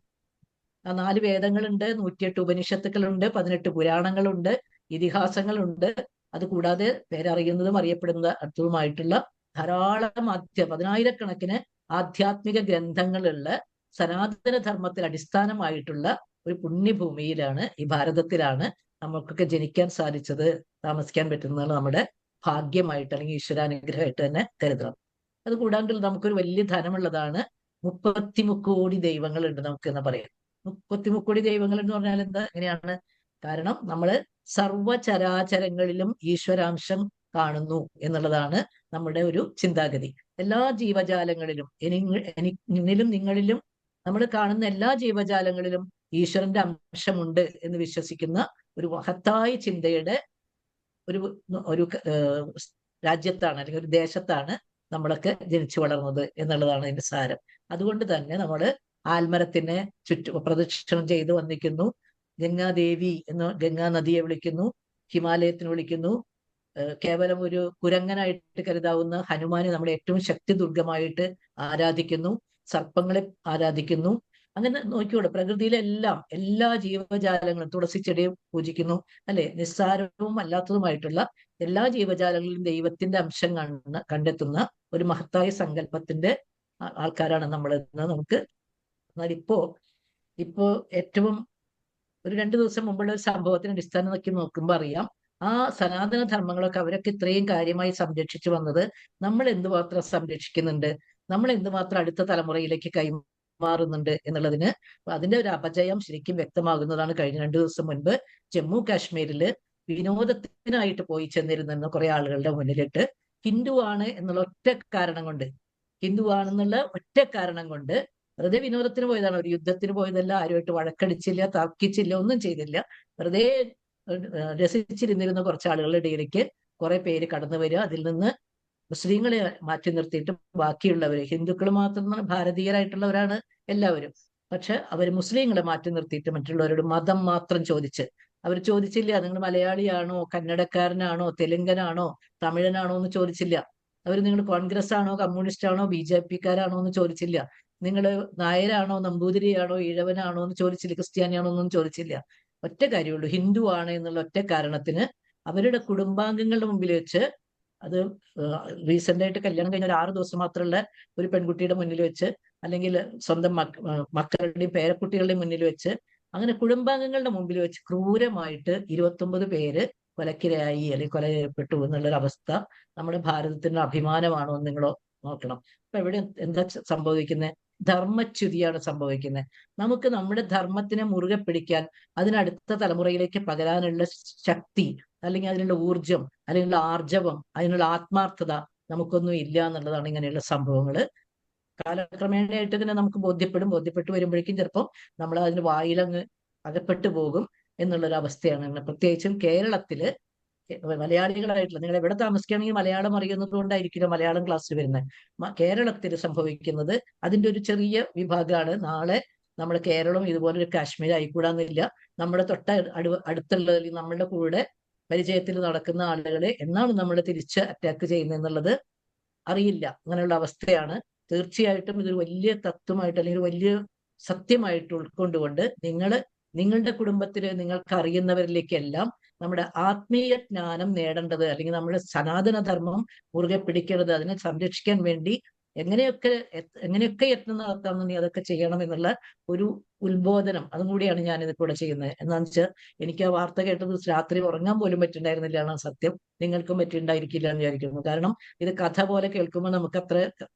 G: ആ 4 വേദങ്ങളുണ്ട്, 108 ഉപനിഷത്തുക്കളുണ്ട്, 18 പുരാണങ്ങളുണ്ട്, ഇതിഹാസങ്ങളുണ്ട്. അതുകൂടാതെ പേരറിയുന്നതും അറിയപ്പെടുന്നതുമായിട്ടുള്ള ധാരാളം 10,000-കണക്കിന് ആധ്യാത്മിക ഗ്രന്ഥങ്ങളുള്ള സനാതന ധർമ്മത്തിൽ അടിസ്ഥാനമായിട്ടുള്ള ഒരു പുണ്യഭൂമിയിലാണ്, ഈ ഭാരതത്തിലാണ് നമുക്കൊക്കെ ജനിക്കാൻ സാധിച്ചത്, താമസിക്കാൻ പറ്റുന്നത് നമ്മുടെ ഭാഗ്യമായിട്ട് അല്ലെങ്കിൽ ഈശ്വരാനുഗ്രഹമായിട്ട് തന്നെ കരുതണം. അത് കൂടാണ്ട് നമുക്കൊരു വലിയ ധനമുള്ളതാണ്. 33 കോടി ദൈവങ്ങളുണ്ട് നമുക്ക് എന്ന് പറയാം. 33 കോടി ദൈവങ്ങൾ എന്ന് പറഞ്ഞാൽ എന്താ, എങ്ങനെയാണ്? കാരണം നമ്മള് സർവചരാചരങ്ങളിലും ഈശ്വരാംശം കാണുന്നു എന്നുള്ളതാണ് നമ്മുടെ ഒരു ചിന്താഗതി. എല്ലാ ജീവജാലങ്ങളിലും എന്നിലും നിങ്ങളിലും നമ്മൾ കാണുന്ന എല്ലാ ജീവജാലങ്ങളിലും ഈശ്വരന്റെ അംശമുണ്ട് എന്ന് വിശ്വസിക്കുന്ന ഒരു മഹത്തായ ചിന്തയുടെ ഒരു ഒരു രാജ്യത്താണ് അല്ലെങ്കിൽ ഒരു ദേശത്താണ് നമ്മളൊക്കെ ജനിച്ചു വളർന്നത് എന്നുള്ളതാണ് അതിന്റെ സാരം. അതുകൊണ്ട് തന്നെ നമ്മൾ ആൽമരത്തിനെ പ്രദക്ഷിണം ചെയ്ത് വന്നിക്കുന്നു. ഗംഗാദേവി എന്ന് ഗംഗാ നദിയെ വിളിക്കുന്നു, ഹിമാലയത്തിന് വിളിക്കുന്നു. കേവലം ഒരു കുരങ്ങനായിട്ട് കരുതാവുന്ന ഹനുമാനെ നമ്മൾ ഏറ്റവും ശക്തി ദുർഗമായിട്ട് ആരാധിക്കുന്നു, സർപ്പങ്ങളെ ആരാധിക്കുന്നു. അങ്ങനെ നോക്കിയോളൂ, പ്രകൃതിയിലെല്ലാം എല്ലാ ജീവജാലങ്ങളും തുളസി ചെടിയെ പൂജിക്കുന്നു, അല്ലെ? നിസ്സാരവും അല്ലാത്തതുമായിട്ടുള്ള എല്ലാ ജീവജാലങ്ങളിലും ദൈവത്തിന്റെ അംശം കണ്ടെത്തുന്ന ഒരു മഹത്തായ സങ്കല്പത്തിന്റെ ആൾക്കാരാണ് നമ്മളെന്ന് നമുക്ക്. എന്നാൽ ഇപ്പോ ഏറ്റവും ഒരു 2 ദിവസം മുമ്പുള്ള ഒരു സംഭവത്തിന് അടിസ്ഥാനം നോക്കുമ്പോൾ അറിയാം, ആ സനാതന ധർമ്മങ്ങളൊക്കെ അവരൊക്കെ ഇത്രയും കാര്യമായി സംരക്ഷിച്ചു വന്നത് നമ്മൾ എന്തുമാത്രം സംരക്ഷിക്കുന്നുണ്ട്, നമ്മൾ എന്തുമാത്രം അടുത്ത തലമുറയിലേക്ക് കൈമാറുന്നുണ്ട് എന്നുള്ളതിന് അതിന്റെ ഒരു അപജയം ശരിക്കും വ്യക്തമാകുന്നതാണ്. കഴിഞ്ഞ 2 ദിവസം മുൻപ് ജമ്മു കാശ്മീരില് വിനോദത്തിനായിട്ട് പോയി ചെന്നിരുന്ന കുറെ ആളുകളുടെ മുന്നിലിട്ട് ഹിന്ദുവാണ് എന്നുള്ള ഒറ്റ കാരണം കൊണ്ട് വെറുതെ വിനോദത്തിന് പോയതാണ്, ഒരു യുദ്ധത്തിന് പോയതല്ല, ആരുമായിട്ട് വഴക്കടിച്ചില്ല, തർക്കിച്ചില്ല, ഒന്നും ചെയ്തില്ല. വെറുതെ രസിച്ചിരുന്നിരുന്ന കുറച്ച് ആളുകളുടെ ഇടയിലേക്ക് കുറെ പേര് കടന്നു വരിക, അതിൽ നിന്ന് മുസ്ലിങ്ങളെ മാറ്റി നിർത്തിയിട്ട് ബാക്കിയുള്ളവര്, ഹിന്ദുക്കൾ മാത്രം ഭാരതീയരായിട്ടുള്ളവരാണ് എല്ലാവരും, പക്ഷെ അവർ മുസ്ലിങ്ങളെ മാറ്റി നിർത്തിയിട്ട് മറ്റുള്ളവരോട് മതം മാത്രം അവർ ചോദിച്ചില്ല നിങ്ങൾ മലയാളിയാണോ, കന്നഡക്കാരനാണോ, തെലുങ്കനാണോ, തമിഴനാണോ എന്ന് ചോദിച്ചില്ല. അവർ നിങ്ങൾ കോൺഗ്രസ് ആണോ, കമ്മ്യൂണിസ്റ്റ് ആണോ, BJP-ക്കാരാണോ എന്ന് ചോദിച്ചില്ല. നിങ്ങൾ നായരാണോ, നമ്പൂതിരിയാണോ, ഈഴവനാണോ എന്ന് ചോദിച്ചില്ല. ക്രിസ്ത്യാനിയാണോ എന്നൊന്നും ചോദിച്ചില്ല. ഒറ്റ കാര്യമുള്ളൂ, ഹിന്ദു ആണ് എന്നുള്ള ഒറ്റ കാരണത്തിന് അവരുടെ കുടുംബാംഗങ്ങളുടെ മുമ്പിൽ വെച്ച്, അത് റീസെന്റ് ആയിട്ട് കല്യാണം കഴിഞ്ഞ ഒരു 6 ദിവസം മാത്രമുള്ള ഒരു പെൺകുട്ടിയുടെ മുന്നിൽ വെച്ച്, അല്ലെങ്കിൽ സ്വന്തം മക്കളുടെയും പേരക്കുട്ടികളുടെയും മുന്നിൽ വെച്ച്, അങ്ങനെ കുടുംബാംഗങ്ങളുടെ മുമ്പിൽ വെച്ച് ക്രൂരമായിട്ട് 29 പേര് കൊലക്കിരയായി അല്ലെങ്കിൽ കൊല ചെയ്യപ്പെട്ടു എന്നുള്ളൊരു അവസ്ഥ നമ്മുടെ ഭാരതത്തിന്റെ അഭിമാനമാണോ എന്ന് നിങ്ങൾ നോക്കണം. അപ്പൊ ഇവിടെ എന്താ സംഭവിക്കുന്നത്? ധർമ്മച്യുതിയാണ് സംഭവിക്കുന്നത്. നമുക്ക് നമ്മുടെ ധർമ്മത്തിനെ മുറുകെ പിടിക്കാൻ, അതിനടുത്ത തലമുറയിലേക്ക് പകരാനുള്ള ശക്തി, അല്ലെങ്കിൽ അതിനുള്ള ഊർജം, അതിനുള്ള ആർജവം, അതിനുള്ള ആത്മാർത്ഥത നമുക്കൊന്നും ഇല്ല എന്നുള്ളതാണ് ഇങ്ങനെയുള്ള സംഭവങ്ങൾ. കാലക്രമേണയായിട്ട് തന്നെ നമുക്ക് ബോധ്യപ്പെട്ട് വരുമ്പോഴേക്കും ചിലപ്പോൾ നമ്മൾ അതിന് വായിലങ്ങ് അകപ്പെട്ടു പോകും എന്നുള്ളൊരു അവസ്ഥയാണ്. പ്രത്യേകിച്ചും കേരളത്തില് മലയാളികളായിട്ടുള്ള, നിങ്ങൾ എവിടെ താമസിക്കുകയാണെങ്കിൽ മലയാളം അറിയുന്നത് കൊണ്ടായിരിക്കില്ല മലയാളം ക്ലാസ്സിൽ വരുന്നത്. കേരളത്തിൽ സംഭവിക്കുന്നത് അതിന്റെ ഒരു ചെറിയ വിഭാഗമാണ്. നാളെ നമ്മുടെ കേരളം ഇതുപോലൊരു കാശ്മീർ ആയിക്കൂടാന്നില്ല. നമ്മുടെ അടുത്തുള്ള നമ്മളുടെ കൂടെ പരിചയത്തിൽ നടക്കുന്ന ആളുകളെ എന്നാണ് നമ്മൾ തിരിച്ച് അറ്റാക്ക് ചെയ്യുന്നത് എന്നുള്ളത് അറിയില്ല. അങ്ങനെയുള്ള അവസ്ഥയാണ്. തീർച്ചയായിട്ടും ഇതൊരു വലിയ തത്വമായിട്ട് അല്ലെങ്കിൽ വലിയ സത്യമായിട്ട് ഉൾക്കൊണ്ടുകൊണ്ട് നിങ്ങളുടെ കുടുംബത്തില് നിങ്ങൾക്ക് അറിയുന്നവരിലേക്കെല്ലാം നമ്മുടെ ആത്മീയ ജ്ഞാനം നേടേണ്ടത്, അല്ലെങ്കിൽ നമ്മുടെ സനാതന ധർമ്മം മുറുകെ പിടിക്കേണ്ടത്, അതിനെ സംരക്ഷിക്കാൻ വേണ്ടി എങ്ങനെയൊക്കെ യത്നം നടത്താമെന്നുണ്ടെങ്കിൽ അതൊക്കെ ചെയ്യണം എന്നുള്ള ഒരു ഉത്ബോധനം അതും കൂടിയാണ് ഞാൻ ഇത് കൂടെ ചെയ്യുന്നത്. എന്താണെന്ന് വെച്ചാൽ എനിക്ക് ആ വാർത്ത കേട്ടത് രാത്രി ഉറങ്ങാൻ പോലും പറ്റുണ്ടായിരുന്നില്ല എന്നാണ് സത്യം. നിങ്ങൾക്കും പറ്റിയിട്ടുണ്ടായിരിക്കില്ല എന്ന് വിചാരിക്കുന്നു. കാരണം ഇത് കഥ പോലെ കേൾക്കുമ്പോൾ നമുക്ക് അത്ര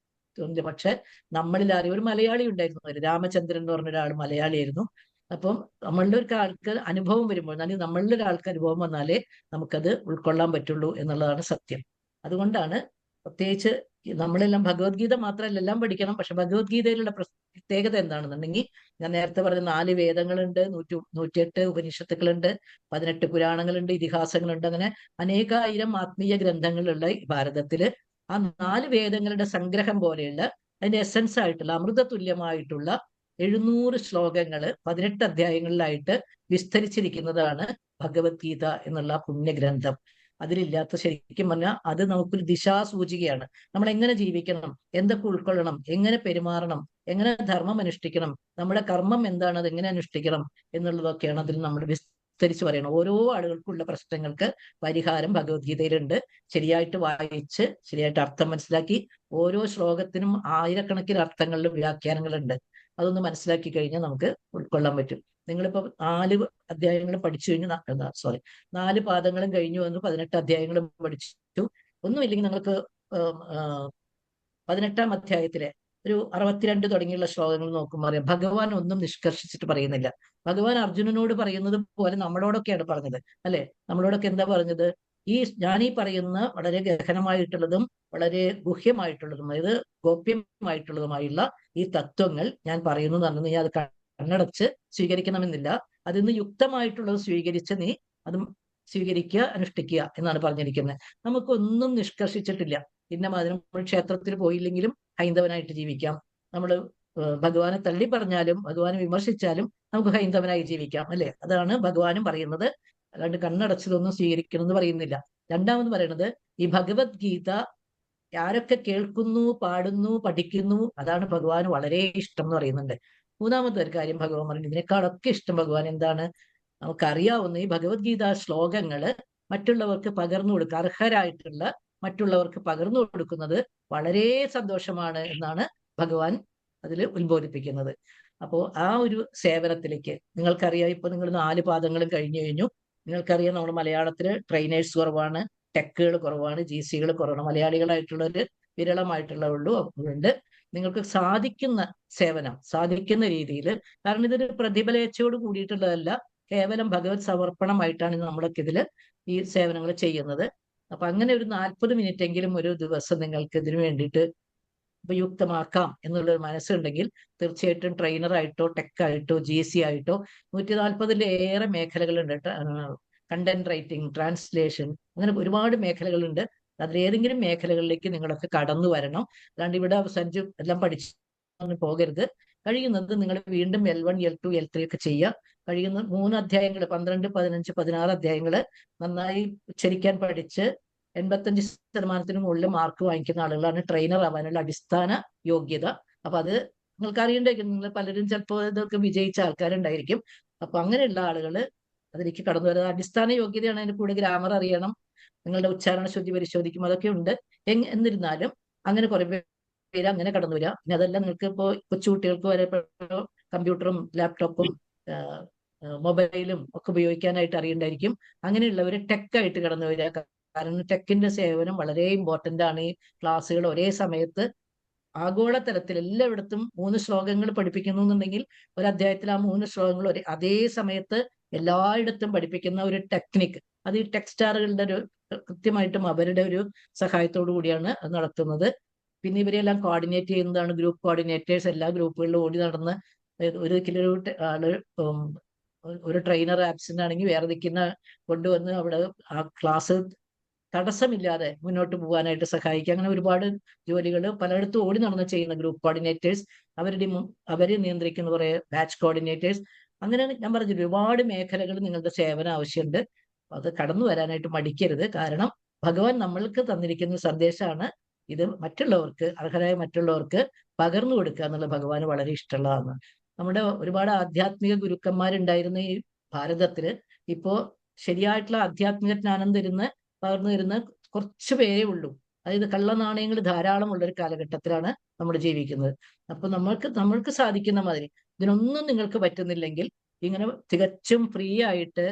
G: തോന്നില്ല. പക്ഷെ നമ്മളിൽ ആരും, ഒരു മലയാളി ഉണ്ടായിരുന്നു, രാമചന്ദ്രൻ എന്ന് പറഞ്ഞ ഒരാൾ മലയാളിയായിരുന്നു. അപ്പം നമ്മളുടെ ഒരാൾക്ക് അനുഭവം വരുമ്പോൾ, അല്ലെങ്കിൽ നമ്മളുടെ ഒരാൾക്ക് അനുഭവം വന്നാലേ നമുക്കത് ഉൾക്കൊള്ളാൻ പറ്റുള്ളൂ എന്നുള്ളതാണ് സത്യം. അതുകൊണ്ടാണ് പ്രത്യേകിച്ച് നമ്മളെല്ലാം ഭഗവത്ഗീത മാത്രമല്ല എല്ലാം പഠിക്കണം. പക്ഷെ ഭഗവത്ഗീതയിലുള്ള പ്രത്യേകത എന്താണെന്നുണ്ടെങ്കിൽ, ഞാൻ നേരത്തെ പറഞ്ഞ 4 വേദങ്ങളുണ്ട്, 108 ഉപനിഷത്തുക്കളുണ്ട്, 18 പുരാണങ്ങളുണ്ട്, ഇതിഹാസങ്ങളുണ്ട്. അങ്ങനെ അനേകായിരം ആത്മീയ ഗ്രന്ഥങ്ങളുള്ള ഈ ഭാരതത്തില് ആ 4 വേദങ്ങളുടെ സംഗ്രഹം പോലെയുള്ള അതിന്റെ എസൻസ് ആയിട്ടുള്ള അമൃതതുല്യമായിട്ടുള്ള 700 ശ്ലോകങ്ങൾ 18 അധ്യായങ്ങളിലായിട്ട് വിസ്തരിച്ചിരിക്കുന്നതാണ് ഭഗവത്ഗീത എന്നുള്ള പുണ്യഗ്രന്ഥം. അതിലില്ലാത്ത, ശരിക്കും പറഞ്ഞാൽ അത് നമുക്കൊരു ദിശാസൂചികയാണ്. നമ്മൾ എങ്ങനെ ജീവിക്കണം, എന്തൊക്കെ ഉൾക്കൊള്ളണം, എങ്ങനെ പെരുമാറണം, എങ്ങനെ ധർമ്മം അനുഷ്ഠിക്കണം, നമ്മുടെ കർമ്മം എന്താണ്, അത് എങ്ങനെ അനുഷ്ഠിക്കണം എന്നുള്ളതൊക്കെയാണ് അതിൽ നമ്മൾ വിസ്തരിച്ച് പറയണം. ഓരോ ആളുകൾക്കുള്ള പ്രശ്നങ്ങൾക്ക് പരിഹാരം ഭഗവത്ഗീതയിലുണ്ട്. ശരിയായിട്ട് വായിച്ച് ശരിയായിട്ട് അർത്ഥം മനസ്സിലാക്കി, ഓരോ ശ്ലോകത്തിനും ആയിരക്കണക്കിന് അർത്ഥങ്ങളിലും വ്യാഖ്യാനങ്ങളുണ്ട്. അതൊന്ന് മനസ്സിലാക്കി കഴിഞ്ഞാൽ നമുക്ക് ഉൾക്കൊള്ളാൻ പറ്റും. നിങ്ങളിപ്പോ 4 അധ്യായങ്ങൾ പഠിച്ചു കഴിഞ്ഞു, 4 പാദങ്ങളും കഴിഞ്ഞു വന്നു, 18 അധ്യായങ്ങളും പഠിച്ചു. ഒന്നുമില്ലെങ്കിൽ നിങ്ങൾക്ക് 18-ാം അധ്യായത്തിലെ ഒരു 62 തുടങ്ങിയുള്ള ശ്ലോകങ്ങൾ നോക്കുമ്പോൾ അറിയാം, ഭഗവാൻ ഒന്നും നിഷ്കർഷിച്ചിട്ട് പറയുന്നില്ല. ഭഗവാൻ അർജുനനോട് പറയുന്നത് പോലെ നമ്മളോടൊക്കെയാണ് പറഞ്ഞത്, അല്ലെ? നമ്മളോടൊക്കെ എന്താ പറഞ്ഞത്? ഞാനീ പറയുന്ന വളരെ ഗഹനമായിട്ടുള്ളതും വളരെ ഗുഹ്യമായിട്ടുള്ളതും, അതായത് ഗോപ്യമായിട്ടുള്ളതുമായുള്ള ഈ തത്വങ്ങൾ ഞാൻ പറയുന്നു എന്ന് പറഞ്ഞു, നീ അത് കണ്ണടച്ച് സ്വീകരിക്കണമെന്നില്ല. അതിന്ന് യുക്തമായിട്ടുള്ളത് സ്വീകരിച്ച് നീ അതും സ്വീകരിക്കുക, അനുഷ്ഠിക്കുക എന്നാണ് പറഞ്ഞിരിക്കുന്നത്. നമുക്കൊന്നും നിഷ്കർഷിച്ചിട്ടില്ല. ഇന്ന മാതിരി നമ്മൾ ക്ഷേത്രത്തിൽ പോയില്ലെങ്കിലും ഹൈന്ദവനായിട്ട് ജീവിക്കാം. നമ്മൾ ഭഗവാനെ തള്ളി പറഞ്ഞാലും ഭഗവാനെ വിമർശിച്ചാലും നമുക്ക് ഹൈന്ദവനായി ജീവിക്കാം, അല്ലെ? അതാണ് ഭഗവാനും പറയുന്നത്. അല്ലാണ്ട് കണ്ണടച്ചതൊന്നും സ്വീകരിക്കണം എന്ന് പറയുന്നില്ല. രണ്ടാമത് പറയുന്നത്, ഈ ഭഗവത്ഗീത ആരൊക്കെ കേൾക്കുന്നു, പാടുന്നു, പഠിക്കുന്നു, അതാണ് ഭഗവാൻ വളരെ ഇഷ്ടം എന്ന് പറയുന്നുണ്ട്. മൂന്നാമത്തെ ഒരു കാര്യം ഭഗവാൻ പറഞ്ഞു, ഇതിനേക്കാളൊക്കെ ഇഷ്ടം ഭഗവാൻ എന്താണ്? നമുക്കറിയാവുന്ന ഈ ഭഗവത്ഗീത ശ്ലോകങ്ങള് മറ്റുള്ളവർക്ക് പകർന്നു കൊടുക്കുക, അർഹരായിട്ടുള്ള മറ്റുള്ളവർക്ക് പകർന്നു കൊടുക്കുന്നത് വളരെ സന്തോഷമാണ് എന്നാണ് ഭഗവാൻ അതിൽ ഉത്ബോധിപ്പിക്കുന്നത്. അപ്പോൾ ആ ഒരു സേവനത്തിലേക്ക്, നിങ്ങൾക്കറിയാം, ഇപ്പൊ നിങ്ങൾ 4 പാദങ്ങളും കഴിഞ്ഞു കഴിഞ്ഞു. നിങ്ങൾക്കറിയാം, നമ്മുടെ മലയാളത്തില് ട്രെയിനേഴ്സ് കുറവാണ്, ടെക്കുകൾ കുറവാണ്, GC-കൾ കുറവാണ്. മലയാളികളായിട്ടുള്ളവര് വിരളമായിട്ടുള്ളവരുള്ളൂ. അതുകൊണ്ട് നിങ്ങൾക്ക് സാധിക്കുന്ന സേവനം സാധിക്കുന്ന രീതിയിൽ, കാരണം ഇതൊരു പ്രതിഫലേച്ഛയോട് കൂടിയിട്ടുള്ളതല്ല, കേവലം ഭഗവത് സമർപ്പണമായിട്ടാണ് നമ്മളൊക്കെ ഇതില് ഈ സേവനങ്ങൾ ചെയ്യുന്നത്. അപ്പൊ അങ്ങനെ ഒരു 40 മിനിറ്റ് എങ്കിലും ഒരു ദിവസം നിങ്ങൾക്ക് ഇതിനു വേണ്ടിയിട്ട് ഉപയുക്തമാക്കാം എന്നുള്ളൊരു മനസ്സുണ്ടെങ്കിൽ തീർച്ചയായിട്ടും ട്രെയിനറായിട്ടോ ടെക്കായിട്ടോ GC ആയിട്ടോ 140-ലേറെ മേഖലകളുണ്ട്. കണ്ടന്റ് റൈറ്റിംഗ്, ട്രാൻസ്ലേഷൻ, അങ്ങനെ ഒരുപാട് മേഖലകളുണ്ട്. അതിലേതെങ്കിലും മേഖലകളിലേക്ക് നിങ്ങളൊക്കെ കടന്നു വരണം. അല്ലാണ്ട് ഇവിടെ അവസാനിച്ച് എല്ലാം പഠിച്ചു പോകരുത്. കഴിയുന്നത് നിങ്ങൾ വീണ്ടും L1, L2, L3 ഒക്കെ ചെയ്യുക. കഴിയുന്ന 3 അധ്യായങ്ങൾ, 12, 15, 16 അധ്യായങ്ങൾ നന്നായി ഉച്ചരിക്കാൻ പഠിച്ച് 85% മുകളിൽ മാർക്ക് വാങ്ങിക്കുന്ന ആളുകളാണ് ട്രെയിനർ ആവാനുള്ള അടിസ്ഥാന യോഗ്യത. അപ്പൊ അത് നിങ്ങൾക്ക് അറിയണ്ടായിരിക്കും. നിങ്ങൾ പലരും ചിലപ്പോൾ ഇതൊക്കെ വിജയിച്ച ആൾക്കാരുണ്ടായിരിക്കും. അപ്പൊ അങ്ങനെയുള്ള ആളുകൾ അതിലേക്ക് കടന്നു വരുന്നത് അടിസ്ഥാന യോഗ്യതയാണ്. അതിന്റെ കൂടെ ഗ്രാമർ അറിയണം, നിങ്ങളുടെ ഉച്ചാരണ ശുദ്ധി പരിശോധിക്കും, അതൊക്കെ ഉണ്ട്. എന്നിരുന്നാലും അങ്ങനെ കുറെ പേര് അങ്ങനെ കടന്നു വരിക. പിന്നെ അതെല്ലാം നിങ്ങൾക്ക് ഇപ്പോൾ കൊച്ചുകുട്ടികൾക്ക് വരെ കമ്പ്യൂട്ടറും ലാപ്ടോപ്പും മൊബൈലും ഒക്കെ ഉപയോഗിക്കാനായിട്ട് അറിയണ്ടായിരിക്കും. അങ്ങനെയുള്ളവർ ടെക്കായിട്ട് കടന്നു വരിക. കാരണം ടെക്കിന്റെ സേവനം വളരെ ഇമ്പോർട്ടന്റ് ആണ്. ഈ ക്ലാസ്സുകൾ ഒരേ സമയത്ത് ആഗോളതലത്തിൽ എല്ലായിടത്തും 3 ശ്ലോകങ്ങൾ പഠിപ്പിക്കുന്നു എന്നുണ്ടെങ്കിൽ ഒരു അധ്യായത്തിൽ ആ 3 ശ്ലോകങ്ങൾ അതേ സമയത്ത് എല്ലായിടത്തും പഠിപ്പിക്കുന്ന ഒരു ടെക്നിക്ക്, അത് ഈ ടെക്സ്റ്റാറുകളുടെ ഒരു കൃത്യമായിട്ടും അവരുടെ ഒരു സഹായത്തോടു കൂടിയാണ് അത് നടത്തുന്നത്. പിന്നെ ഇവരെല്ലാം കോർഡിനേറ്റ് ചെയ്യുന്നതാണ് ഗ്രൂപ്പ് കോർഡിനേറ്റേഴ്സ്. എല്ലാ ഗ്രൂപ്പുകളിലും ഓടി നടന്ന് ഒരു ട്രെയിനർ ആബ്സെന്റ് ആണെങ്കിൽ വേറെ നിൽക്കുന്ന കൊണ്ടുവന്ന് അവിടെ ആ ക്ലാസ് തടസ്സമില്ലാതെ മുന്നോട്ട് പോകാനായിട്ട് സഹായിക്കുക. അങ്ങനെ ഒരുപാട് ജോലികൾ പലയിടത്തും ഓടി നടന്ന് ചെയ്യുന്ന ഗ്രൂപ്പ് കോർഡിനേറ്റേഴ്സ്, അവരെ നിയന്ത്രിക്കുന്ന കുറെ ബാച്ച് കോർഡിനേറ്റേഴ്സ്, അങ്ങനെ ഞാൻ പറഞ്ഞു ഒരുപാട് മേഖലകൾ നിങ്ങളുടെ സേവനം ആവശ്യമുണ്ട്. അത് കടന്നു വരാനായിട്ട് മടിക്കരുത്. കാരണം ഭഗവാൻ നമ്മൾക്ക് തന്നിരിക്കുന്ന സന്ദേശമാണ് ഇത്, മറ്റുള്ളവർക്ക്, അർഹരായ മറ്റുള്ളവർക്ക് പകർന്നു കൊടുക്കുക എന്നുള്ള ഭഗവാന് വളരെ ഇഷ്ടമുള്ളതാണ്. നമ്മുടെ ഒരുപാട് ആധ്യാത്മിക ഗുരുക്കന്മാരുണ്ടായിരുന്ന ഈ ഭാരതത്തില് ഇപ്പോ ശരിയായിട്ടുള്ള ആധ്യാത്മിക ജ്ഞാനം പകർന്നു തരുന്ന കുറച്ചു പേരേ ഉള്ളൂ. അതായത് കള്ളനാണയങ്ങൾ ധാരാളം ഉള്ളൊരു കാലഘട്ടത്തിലാണ് നമ്മൾ ജീവിക്കുന്നത്. അപ്പൊ നമ്മൾക്ക് സാധിക്കുന്ന മാതിരി ഇതിനൊന്നും നിങ്ങൾക്ക് പറ്റുന്നില്ലെങ്കിൽ ഇങ്ങനെ തികച്ചും ഫ്രീ ആയിട്ട്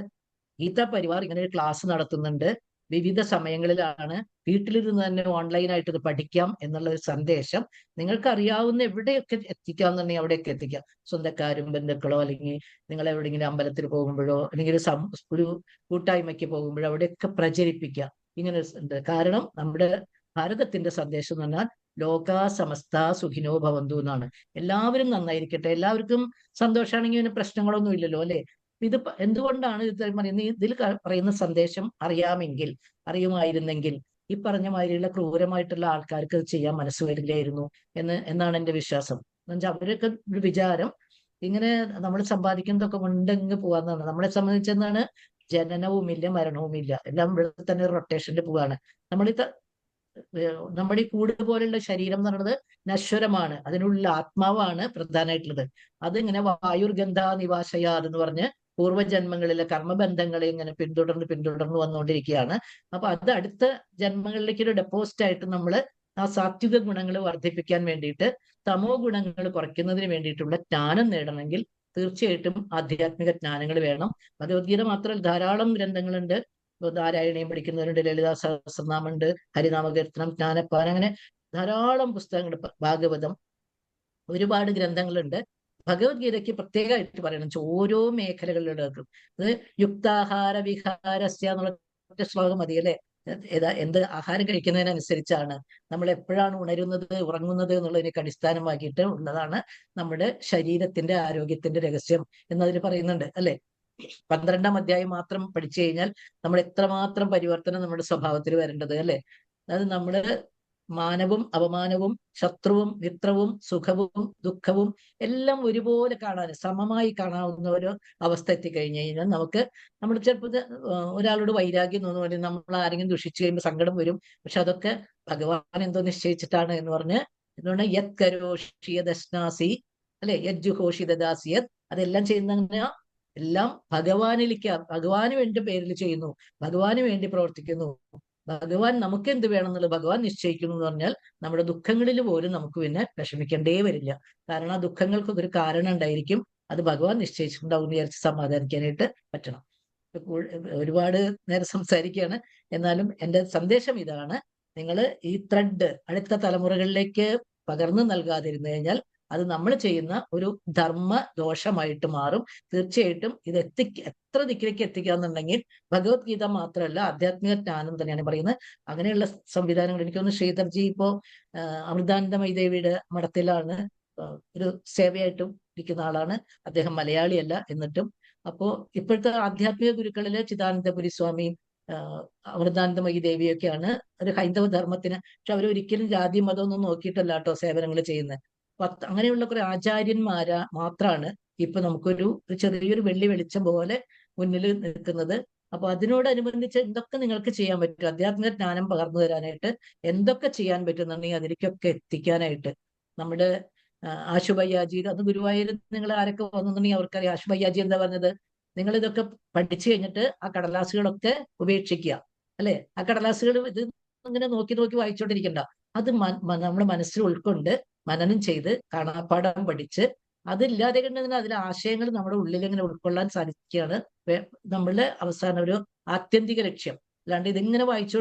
G: ഗീതാ പരിവാർ ഇങ്ങനെ ഒരു ക്ലാസ് നടത്തുന്നുണ്ട്. വിവിധ സമയങ്ങളിലാണ്, വീട്ടിലിരുന്ന് തന്നെ ഓൺലൈനായിട്ട് ഇത് പഠിക്കാം എന്നുള്ള ഒരു സന്ദേശം നിങ്ങൾക്ക് അറിയാവുന്ന എവിടെയൊക്കെ എത്തിക്കാന്നുണ്ടെങ്കിൽ അവിടെയൊക്കെ എത്തിക്കാം. സ്വന്തക്കാരും ബന്ധുക്കളോ അല്ലെങ്കിൽ നിങ്ങൾ എവിടെയെങ്കിലും അമ്പലത്തിൽ പോകുമ്പോഴോ അല്ലെങ്കിൽ ഒരു കൂട്ടായ്മയ്ക്ക് പോകുമ്പോഴോ അവിടെയൊക്കെ പ്രചരിപ്പിക്കുക. ഇങ്ങനെ ഉണ്ട്. കാരണം നമ്മുടെ ഭാരതത്തിന്റെ സന്ദേശം എന്ന് പറഞ്ഞാൽ ലോകാ സമസ്ത സുഖിനോ ഭവന്തു എന്നാണ്. എല്ലാവരും നന്നായിരിക്കട്ടെ, എല്ലാവർക്കും സന്തോഷമാണെങ്കിൽ ഇതിന് പ്രശ്നങ്ങളൊന്നും ഇല്ലല്ലോ, അല്ലെ? ഇത് എന്തുകൊണ്ടാണ് ഇത് പറയുന്നത്? ഇതിൽ പറയുന്ന സന്ദേശം അറിയുമായിരുന്നെങ്കിൽ ഈ പറഞ്ഞ മാതിരിയുള്ള ക്രൂരമായിട്ടുള്ള ആൾക്കാർക്ക് ഇത് ചെയ്യാൻ മനസ്സ് വരില്ലായിരുന്നു എന്നാണ് എന്റെ വിശ്വാസം. എന്നുവെച്ചാൽ അവരൊക്കെ ഒരു വിചാരം ഇങ്ങനെ നമ്മൾ സമ്പാദിക്കുന്നതൊക്കെ കൊണ്ടങ്ങ് പോവാന്നാണ്. നമ്മളെ സംബന്ധിച്ചെന്നാണ് ജനനവുമില്ല മരണവുമില്ല, എല്ലാം ഇവിടെ തന്നെ റൊട്ടേഷനിൽ പോവാണ്. നമ്മുടെ ഈ കൂട് പോലുള്ള ശരീരം എന്ന് പറയുന്നത് നശ്വരമാണ്, അതിനുള്ള ആത്മാവാണ് പ്രധാനമായിട്ടുള്ളത്. അതിങ്ങനെ വായുർഗന്ധ നിവാശയാ എന്ന് പറഞ്ഞ് പൂർവ്വജന്മങ്ങളിലെ കർമ്മബന്ധങ്ങളെ ഇങ്ങനെ പിന്തുടർന്ന് വന്നുകൊണ്ടിരിക്കുകയാണ്. അപ്പൊ അത് അടുത്ത ജന്മങ്ങളിലേക്ക് ഒരു ഡെപ്പോസിറ്റ് ആയിട്ട് നമ്മൾ ആ സാത്വിക ഗുണങ്ങൾ വർദ്ധിപ്പിക്കാൻ വേണ്ടിയിട്ട് തമോ ഗുണങ്ങൾ കുറയ്ക്കുന്നതിന് വേണ്ടിയിട്ടുള്ള ജ്ഞാനം നേടണമെങ്കിൽ തീർച്ചയായിട്ടും ആധ്യാത്മിക ജ്ഞാനങ്ങൾ വേണം. ഭഗവത്ഗീത മാത്രമല്ല, ധാരാളം ഗ്രന്ഥങ്ങളുണ്ട്. നാരായണീയം പഠിക്കുന്നവരുണ്ട്, ലളിതാ സഹസ്രനാമുണ്ട്, ഹരിനാമകീർത്തനം, ജ്ഞാനപ്പാൻ, അങ്ങനെ ധാരാളം പുസ്തകങ്ങളുണ്ട്. ഭാഗവതം, ഒരുപാട് ഗ്രന്ഥങ്ങളുണ്ട്. ഭഗവത്ഗീതയ്ക്ക് പ്രത്യേകമായിട്ട് പറയണം ഓരോ മേഖലകളിലും. അത് യുക്താഹാര വിഹാരസ്യ എന്നുള്ള ഒറ്റ ശ്ലോകം മതി അല്ലെ. എന്ത് ആഹാരം കഴിക്കുന്നതിനനുസരിച്ചാണ് നമ്മൾ എപ്പോഴാണ് ഉണരുന്നത്, ഉറങ്ങുന്നത് എന്നുള്ളതിനൊക്കെ അടിസ്ഥാനമാക്കിയിട്ട് ഉള്ളതാണ് നമ്മുടെ ശരീരത്തിന്റെ ആരോഗ്യത്തിന്റെ രഹസ്യം എന്നതിൽ പറയുന്നുണ്ട് അല്ലെ. 12ാം അധ്യായം മാത്രം പഠിച്ചു കഴിഞ്ഞാൽ നമ്മൾ എത്രമാത്രം പരിവർത്തനം നമ്മുടെ സ്വഭാവത്തിൽ വരേണ്ടത് അല്ലെ. അത് നമ്മള് മാനവും അപമാനവും ശത്രുവും മിത്രവും സുഖവും ദുഃഖവും എല്ലാം ഒരുപോലെ കാണാൻ, സമമായി കാണാവുന്ന ഒരു അവസ്ഥ എത്തിക്കഴിഞ്ഞു കഴിഞ്ഞാൽ നമുക്ക് നമ്മുടെ ചിലപ്പോൾ ഒരാളോട് വൈരാഗ്യം തോന്നുന്നു, നമ്മൾ ആരെങ്കിലും ദുഷിച്ചു കഴിയുമ്പോൾ സങ്കടം വരും. പക്ഷെ അതൊക്കെ ഭഗവാൻ എന്തോ നിശ്ചയിച്ചിട്ടാണ് എന്ന് പറഞ്ഞ് എന്തുകൊണ്ട് യത് കരോഷിയദശ്നാസി അല്ലെ, യജ്ജുഘോഷിദാസിയത്, അതെല്ലാം ചെയ്യുന്ന എല്ലാം ഭഗവാനിലേക്ക്, ഭഗവാന് വേണ്ടി പേരിൽ ചെയ്യുന്നു, ഭഗവാന് വേണ്ടി പ്രവർത്തിക്കുന്നു. ഭഗവാൻ നമുക്ക് എന്ത് വേണം എന്നുള്ളത് ഭഗവാൻ നിശ്ചയിക്കുന്നു എന്ന് പറഞ്ഞാൽ നമ്മുടെ ദുഃഖങ്ങളിൽ പോലും നമുക്ക് പിന്നെ വിഷമിക്കേണ്ടേ വരില്ല. കാരണം ആ ദുഃഖങ്ങൾക്കൊക്കെ ഒരു കാരണം ഉണ്ടായിരിക്കും, അത് ഭഗവാൻ നിശ്ചയിച്ചിട്ടുണ്ടാവും എന്ന് വിചാരിച്ച് സമാധാനിക്കാനായിട്ട് പറ്റണം. ഒരുപാട് നേരം സംസാരിക്കുകയാണ്, എന്നാലും എൻ്റെ സന്ദേശം ഇതാണ്: നിങ്ങൾ ഈ ത്രെഡ് അടുത്ത തലമുറകളിലേക്ക് പകർന്നു നൽകാതിരുന്നു കഴിഞ്ഞാൽ അത് നമ്മൾ ചെയ്യുന്ന ഒരു ധർമ്മ ദോഷമായിട്ട് മാറും. തീർച്ചയായിട്ടും ഇത് എത്ര ദിക്കിലേക്ക് എത്തിക്കാന്നുണ്ടെങ്കിൽ ഭഗവത്ഗീത മാത്രമല്ല, ആധ്യാത്മിക ജ്ഞാനം തന്നെയാണ് പറയുന്നത്. അങ്ങനെയുള്ള സംവിധാനങ്ങൾ എനിക്കൊന്ന് ശ്രീധർജി ഇപ്പോ അമൃതാനന്ദമയി ദേവിയുടെ മഠത്തിലാണ് ഒരു സേവയായിട്ടും ഇരിക്കുന്ന ആളാണ്. അദ്ദേഹം മലയാളിയല്ല എന്നിട്ടും. അപ്പോ ഇപ്പോഴത്തെ ആധ്യാത്മിക ഗുരുക്കളില് ചിദാനന്ദപുരി സ്വാമിയും അമൃതാനന്ദമയി ദേവിയൊക്കെയാണ് ഒരു ഹൈന്ദവ ധർമ്മത്തിന്. പക്ഷെ അവരൊരിക്കലും ജാതി മതമൊന്നും നോക്കിയിട്ടല്ല കേട്ടോ സേവനങ്ങൾ ചെയ്യുന്നത്. അങ്ങനെയുള്ള കുറെ ആചാര്യന്മാരാ മാത്രമാണ് ഇപ്പൊ നമുക്കൊരു ചെറിയൊരു വെള്ളി വെളിച്ചം പോലെ മുന്നിൽ നിൽക്കുന്നത്. അപ്പൊ അതിനോടനുബന്ധിച്ച് എന്തൊക്കെ നിങ്ങൾക്ക് ചെയ്യാൻ പറ്റും, ആധ്യാത്മിക ജ്ഞാനം പകർന്നു തരാനായിട്ട് എന്തൊക്കെ ചെയ്യാൻ പറ്റുന്നുണ്ടെങ്കിൽ അതിലേക്കൊക്കെ എത്തിക്കാനായിട്ട് നമ്മുടെ ആശുഭയ്യാജി, അത് ഗുരുവായൂർ നിങ്ങൾ ആരൊക്കെ വന്നിട്ടുണ്ടെങ്കിൽ അവർക്കറിയാം ആശുഭയ്യാജി എന്താ പറഞ്ഞത്. നിങ്ങൾ ഇതൊക്കെ പഠിച്ചു കഴിഞ്ഞിട്ട് ആ കടലാസുകളൊക്കെ ഉപേക്ഷിക്കുക അല്ലെ. ആ കടലാസുകൾ ഇത് ഇങ്ങനെ നോക്കി നോക്കി വായിച്ചോണ്ടിരിക്കണ്ട, അത് നമ്മുടെ മനസ്സിൽ ഉൾക്കൊണ്ട് മനനം ചെയ്ത് കാണാപ്പാഠം പഠിച്ച് അതില്ലാതെ കണ്ടതിന് അതിലെ ആശയങ്ങൾ നമ്മുടെ ഉള്ളിൽ ഇങ്ങനെ ഉൾക്കൊള്ളാൻ സാധിക്കുകയാണ് നമ്മളുടെ അവസാന ഒരു ആത്യന്തിക ലക്ഷ്യം. അല്ലാണ്ട് ഇതിങ്ങനെ വായിച്ചു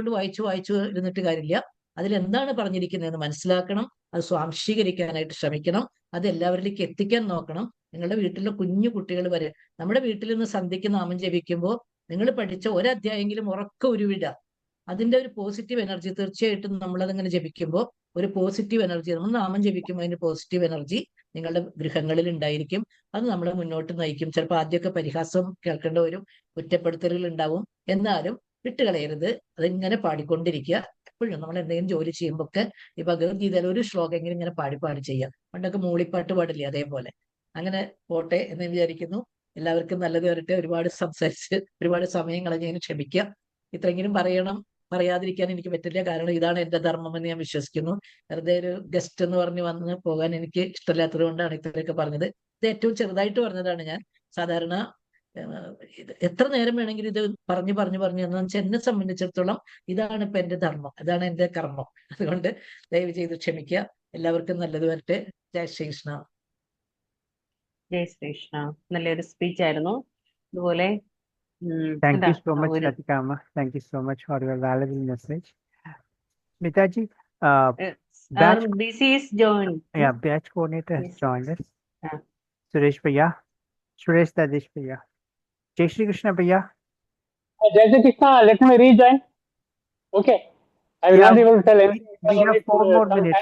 G: ഇരുന്നിട്ട് കാര്യമില്ല. അതിലെന്താണ് പറഞ്ഞിരിക്കുന്നതെന്ന് മനസ്സിലാക്കണം, അത് സ്വാംശീകരിക്കാനായിട്ട് ശ്രമിക്കണം, അത് എല്ലാവരിലേക്ക് എത്തിക്കാൻ നോക്കണം. നിങ്ങളുടെ വീട്ടിലെ കുഞ്ഞു കുട്ടികൾ വരെ നമ്മുടെ വീട്ടിൽ നിന്ന് സന്ധ്യയ്ക്ക് നാമം ജപിക്കുമ്പോൾ നിങ്ങൾ പഠിച്ച ഒരധ്യായെങ്കിലും ഉറക്ക ഉരുവിടുക. അതിന്റെ ഒരു പോസിറ്റീവ് എനർജി തീർച്ചയായിട്ടും നമ്മളതിങ്ങനെ ജപിക്കുമ്പോൾ ഒരു പോസിറ്റീവ് എനർജി, നമ്മൾ നാമം ജപിക്കുമ്പോൾ അതിന്റെ പോസിറ്റീവ് എനർജി നിങ്ങളുടെ ഗൃഹങ്ങളിൽ ഉണ്ടായിരിക്കും. അത് നമ്മളെ മുന്നോട്ട് നയിക്കും. ചിലപ്പോൾ ആദ്യമൊക്കെ പരിഹാസം കേൾക്കേണ്ട വരും, കുറ്റപ്പെടുത്തലുകൾ ഉണ്ടാവും, എന്നാലും വിട്ടുകളയരുത്. അതിങ്ങനെ പാടിക്കൊണ്ടിരിക്കുക. എപ്പോഴും നമ്മൾ എന്തെങ്കിലും ജോലി ചെയ്യുമ്പോൾ ഒക്കെ ഈ ഭഗവത്ഗീതയിൽ ഒരു ശ്ലോകമെങ്കിലും ഇങ്ങനെ പാടി ചെയ്യാം. പണ്ടൊക്കെ മൂളിപ്പാട്ട് പാടില്ലേ, അതേപോലെ അങ്ങനെ പോട്ടെ എന്ന് വിചാരിക്കുന്നു. എല്ലാവർക്കും നല്ലത് വരട്ടെ. ഒരുപാട് സംസാരിച്ച് ഒരുപാട് സമയം കളഞ്ഞതിന് ക്ഷമിക്കുക. ഇത്രയെങ്കിലും പറയാതിരിക്കാൻ എനിക്ക് പറ്റില്ല. കാരണം ഇതാണ് എന്റെ ധർമ്മം എന്ന് ഞാൻ വിശ്വസിക്കുന്നു. വെറുതെ ഒരു ഗസ്റ്റ് എന്ന് പറഞ്ഞ് വന്ന് പോകാൻ എനിക്ക് ഇഷ്ടമില്ലാത്തത് കൊണ്ടാണ് ഇത്രയൊക്കെ പറഞ്ഞത്. ഇത് ഏറ്റവും ചെറുതായിട്ട് പറഞ്ഞതാണ് ഞാൻ. സാധാരണ എത്ര നേരം വേണമെങ്കിലും ഇത് പറഞ്ഞു എന്ന് വെച്ചാൽ എന്നെ സംബന്ധിച്ചിടത്തോളം ഇതാണ് ഇപ്പൊ എന്റെ ധർമ്മം, അതാണ് എന്റെ കർമ്മം. അതുകൊണ്ട് ദയവ് ചെയ്ത് ക്ഷമിക്കുക. എല്ലാവർക്കും നല്ലത് വരട്ടെ. ജയ് ശ്രീകൃഷ്ണ.
B: ജയ് ശ്രീകൃഷ്ണ. നല്ലൊരു സ്പീച്ച് ആയിരുന്നു. അതുപോലെ
A: Thank you so much, Ratikama. Thank you so much for your valuable message. Mitaji, batch,
B: BC is joined.
A: yeah, batch coordinator has
B: Yes.
A: joined us.
B: Yeah.
A: Suresh Bhaiya, Suresh Dadesh Bhaiya, Jai Shri Krishna Bhaiya.
H: Jai Shri Krishna, let me rejoin. Okay. I will
A: Yeah,
H: not be able to tell anything.
A: we have 4 more minutes.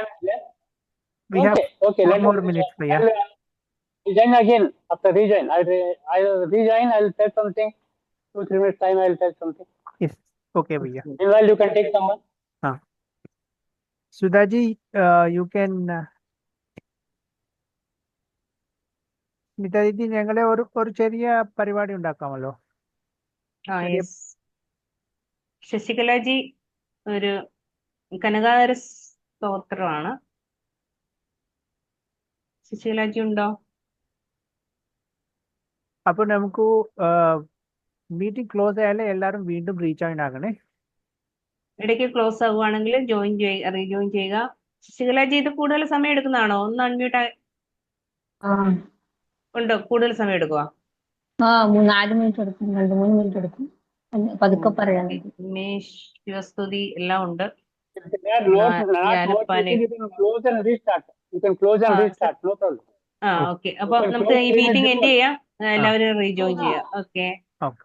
A: We have
H: Okay,
A: 4 more minutes, Bhaiya.
H: I will rejoin again after rejoin. I will rejoin. I will tell something. 2-3 minutes time. I will tell something.
A: Yes, okay, Bhaiya.
H: Meanwhile, you can take someone.
A: Sudhaji, you can. Mita Didi, ഞങ്ങളെ ഒരു ചെറിയ പരിപാടി ഉണ്ടാക്കാമല്ലോ.
B: Yes. ശശികലാജി ഒരു കനകാര സ്തോത്രമാണ്. ശശികലാജി ഉണ്ടോ?
A: അപ്പോൾ നമുക്ക് meeting close ആയാലേ എല്ലാവരും വീണ്ടും റീജോയിൻ ആകണേ.
B: ഇടയ്ക്ക് ക്ലോസ് ആവുകയാണെങ്കിൽ റീജോയിൻ ചെയ്യുക. ശിഖലാജി, ഇത് കൂടുതൽ സമയം എടുക്കുന്നതാണോ? ഒന്ന് അൺമ്യൂട്ട് ഉണ്ടോ? കൂടുതൽ സമയം എടുക്കുക?
I: 4 മിനിറ്റ് എടുക്കും, 2-3 മിനിറ്റ് എടുക്കും. പതുക്കെ പറയാൻ.
B: ഉമേഷ്, ശിവസ്തുതി എല്ലാം ഉണ്ട്.
H: If they are not working, you can close and restart. You can close and restart, no problem.
B: Okay. അപ്പൊ നമുക്ക് ഈ മീറ്റിംഗ് എൻഡ് ചെയ്യാം. എല്ലാവരും റീജോയിൻ ചെയ്യാം. ഓക്കെ.
A: ഓക്കെ.